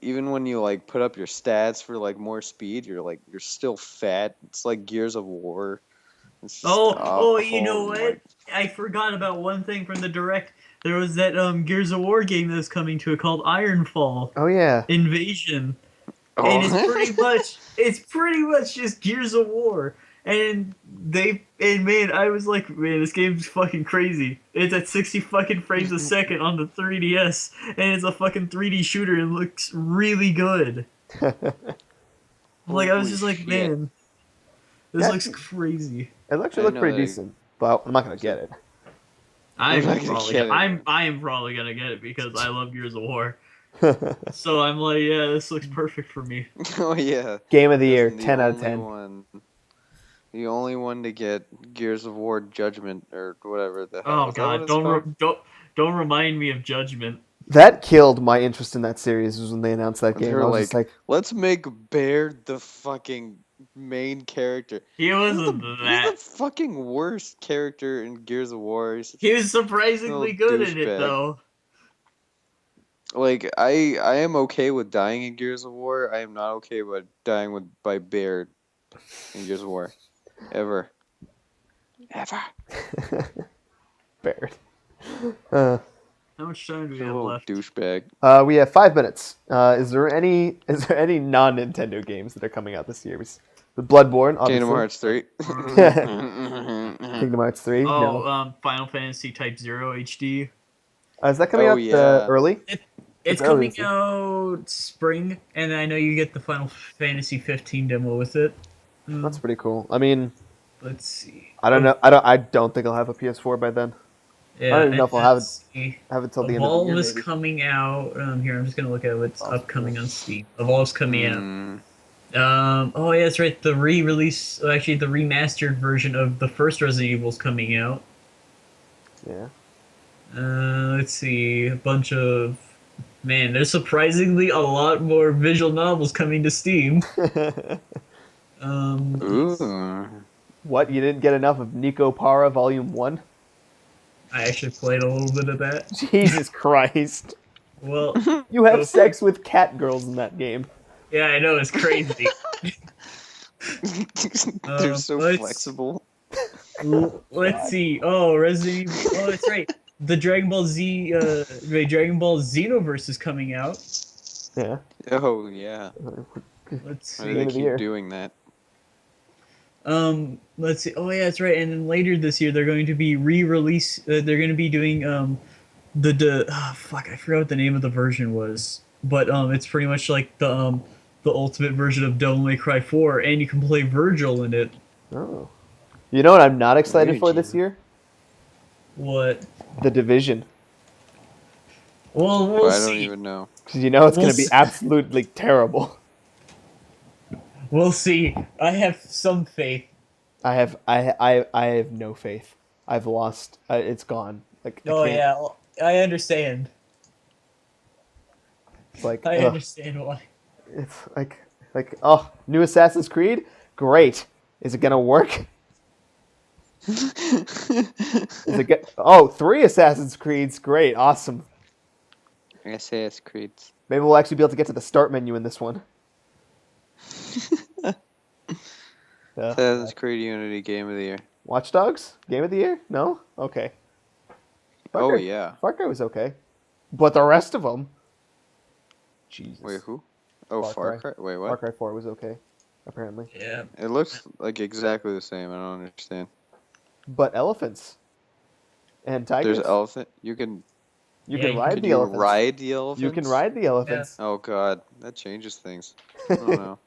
even when you like put up your stats for like more speed, you're still fat. It's like Gears of War. Just, You know what? I forgot about one thing from the Direct. There was that Gears of War game that's coming to it called Ironfall. Oh yeah. Invasion. Oh. And it's pretty much just Gears of War. And I was like, man, this game's fucking crazy. It's at 60 fucking frames a second on the 3DS, and it's a fucking 3D shooter and looks really good. Like I was just like, man, this looks crazy. It actually looked pretty decent, but I'm not gonna get it. I am probably gonna get it because I love Gears of War. So I'm like, yeah, this looks perfect for me. Oh yeah. Game of the year, 10 out of 10. The only one to get Gears of War Judgment or whatever the hell. Oh god, don't remind me of Judgment. That killed my interest in that series was when they announced that game. I was just like, let's make Baird the fucking main character. He wasn't that. He's the fucking worst character in Gears of War. He was surprisingly good in it though. Like I am okay with dying in Gears of War. I am not okay with dying by Baird in Gears of War. Ever. Baird. How much time do we have left? Douchebag. We have 5 minutes. Is there any non-Nintendo games that are coming out this year? The Bloodborne, obviously. Kingdom Hearts 3. Kingdom Hearts 3. No. Final Fantasy Type 0 HD. Is that coming out early? It's coming out spring, and I know you get the Final Fantasy 15 demo with it. That's pretty cool. I mean, let's see. I don't know. I don't think I'll have a PS4 by then. Yeah, I don't even know if I'll have it till the end of the year. Evolve is coming out. Here, I'm just gonna look at what's upcoming on Steam. Evolve's coming out. Oh yeah, that's right. The re-release, actually, the remastered version of the first Resident Evil's coming out. Yeah. Let's see, a bunch of. Man, there's surprisingly a lot more visual novels coming to Steam. What? You didn't get enough of Nico Para Volume 1? I actually played a little bit of that. Jesus Christ. Well, you have sex with cat girls in that game. Yeah, I know, it's crazy. They're so flexible. Let's see. Oh, Resident Evil. Oh, that's right. The Dragon Ball Xenoverse is coming out. Yeah. Oh yeah. Let's see. Why do they keep doing that? Let's see. Oh yeah, that's right. And then later this year, they're going to be re-release. They're going to be doing fuck, I forgot what the name of the version was, but it's pretty much like the ultimate version of Devil May Cry 4, and you can play Virgil in it. Oh. You know what I'm not excited for this year? What? The Division. Well, we'll see. I don't even know. Because you know it's going to be absolutely terrible. We'll see. I have some faith. I have no faith. I've lost. It's gone. Like Oh I can't. yeah, I understand. It's like I ugh. understand why. It's like oh, new Assassin's Creed, great. Is it gonna work? Is it get? Oh, 3 Assassin's Creeds, great, awesome. SAS Creeds. Maybe we'll actually be able to get to the start menu in this one. Assassin's Creed Unity Game of the Year. Watch Dogs, Game of the Year? No, okay. Oh yeah. Far Cry was okay, but the rest of them. Jesus. Wait, who? Oh, Far Far Cry. Wait, Far what? Cry 4 was okay, apparently. Yeah. It looks like exactly the same. I don't understand. But elephants and tigers. There's elephant. You can Ride Could the you elephants. ride the elephants? You can ride the elephants. Oh god, that changes things. I don't know.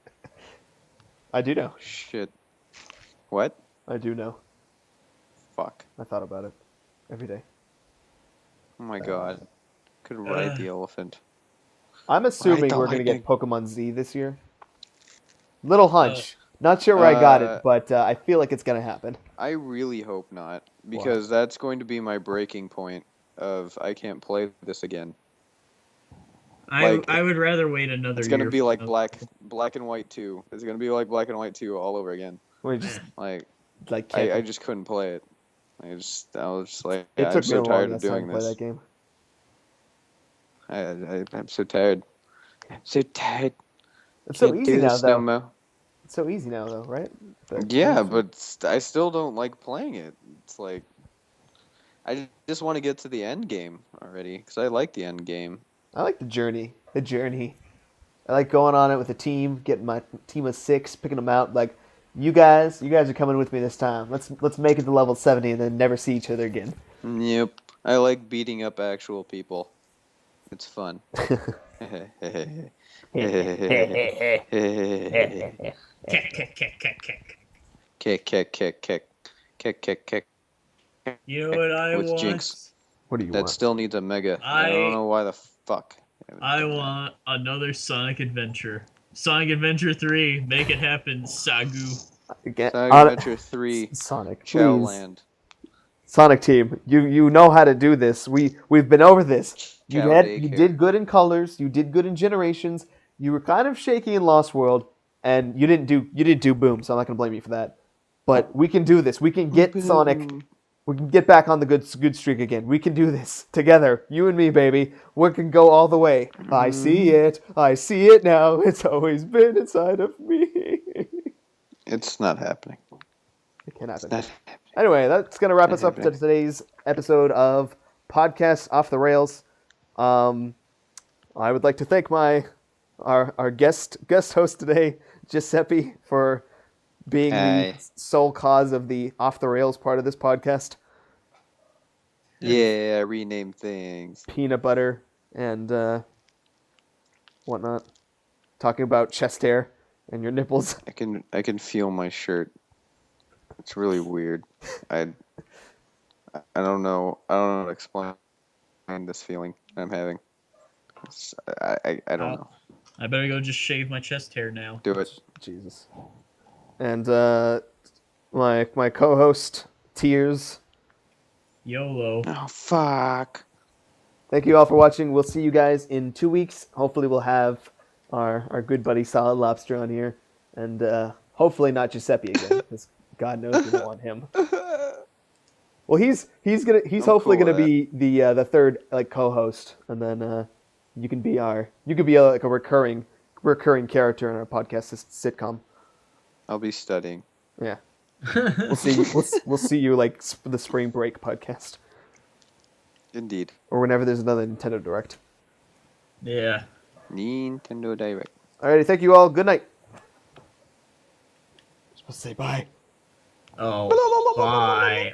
I do know. Shit. What? I do know. Fuck. I thought about it every day. Oh my god. Could ride the elephant. I'm assuming the we're going to get lightning. Pokemon Z this year. Little hunch. Not sure where I got it, but I feel like it's going to happen. I really hope not, because that's going to be my breaking point of I can't play this again. I would rather wait another It's year. gonna be like Black and White 2. It's gonna be like Black and White 2 all over again. We just Like can't. I just couldn't play it. I was just like It I'm took me so a tired long of time doing to play this. that game. I'm so tired. I'm so tired. It's so Can't easy do now, this no though. more. It's so easy now, though, right? Yeah, but I still don't like playing it. It's like I just want to get to the end game already because I like the end game. I like the journey. The journey. I like going on it with a team, getting my team of 6, picking them out. Like, you guys are coming with me this time. Let's make it to level 70 and then never see each other again. Yep, I like beating up actual people. It's fun. Kick. You know what I With want? Jinx. What do you That want? still needs a mega. I don't know why the fuck. I want another Sonic Adventure. Sonic Adventure 3, make it happen, Sagu. Again, Sonic Adventure 3, Sonic, Chow please. Land. Sonic team, you know how to do this. We've been over this. You did good in Colors. You did good in Generations. You were kind of shaky in Lost World, and you didn't do Boom. So I'm not gonna blame you for that. But we can do this. We can get Sonic. We can get back on the good streak again. We can do this together. You and me, baby. We can go all the way. I see it. I see it now. It's always been inside of me. It's not happening. It can happen. It's not happening. Anyway, that's going to wrap us up to today's episode of Podcast Off the Rails. I would like to thank our guest host today, Josepi, for being the sole cause of the Off the Rails part of this podcast. Yeah, rename things. Peanut butter and whatnot. Talking about chest hair and your nipples. I can feel my shirt. It's really weird. I don't know. I don't know how to explain this feeling I'm having. I don't know. I better go just shave my chest hair now. Do it. Jesus. And my co-host, Tears. YOLO. Oh, fuck. Thank you all for watching. We'll see you guys in 2 weeks. Hopefully we'll have our good buddy Solid Lobster on here. And hopefully not Giuseppe again, because God knows we don't want him. Well, he's hopefully gonna be the third co-host, and then you can be a recurring character in our podcast sitcom. I'll be studying. Yeah. We'll see you like the spring break podcast. Indeed. Or whenever there's another Nintendo Direct. Yeah. Nintendo Direct. Alrighty, thank you all. Good night. I'm supposed to say bye. Oh, bye.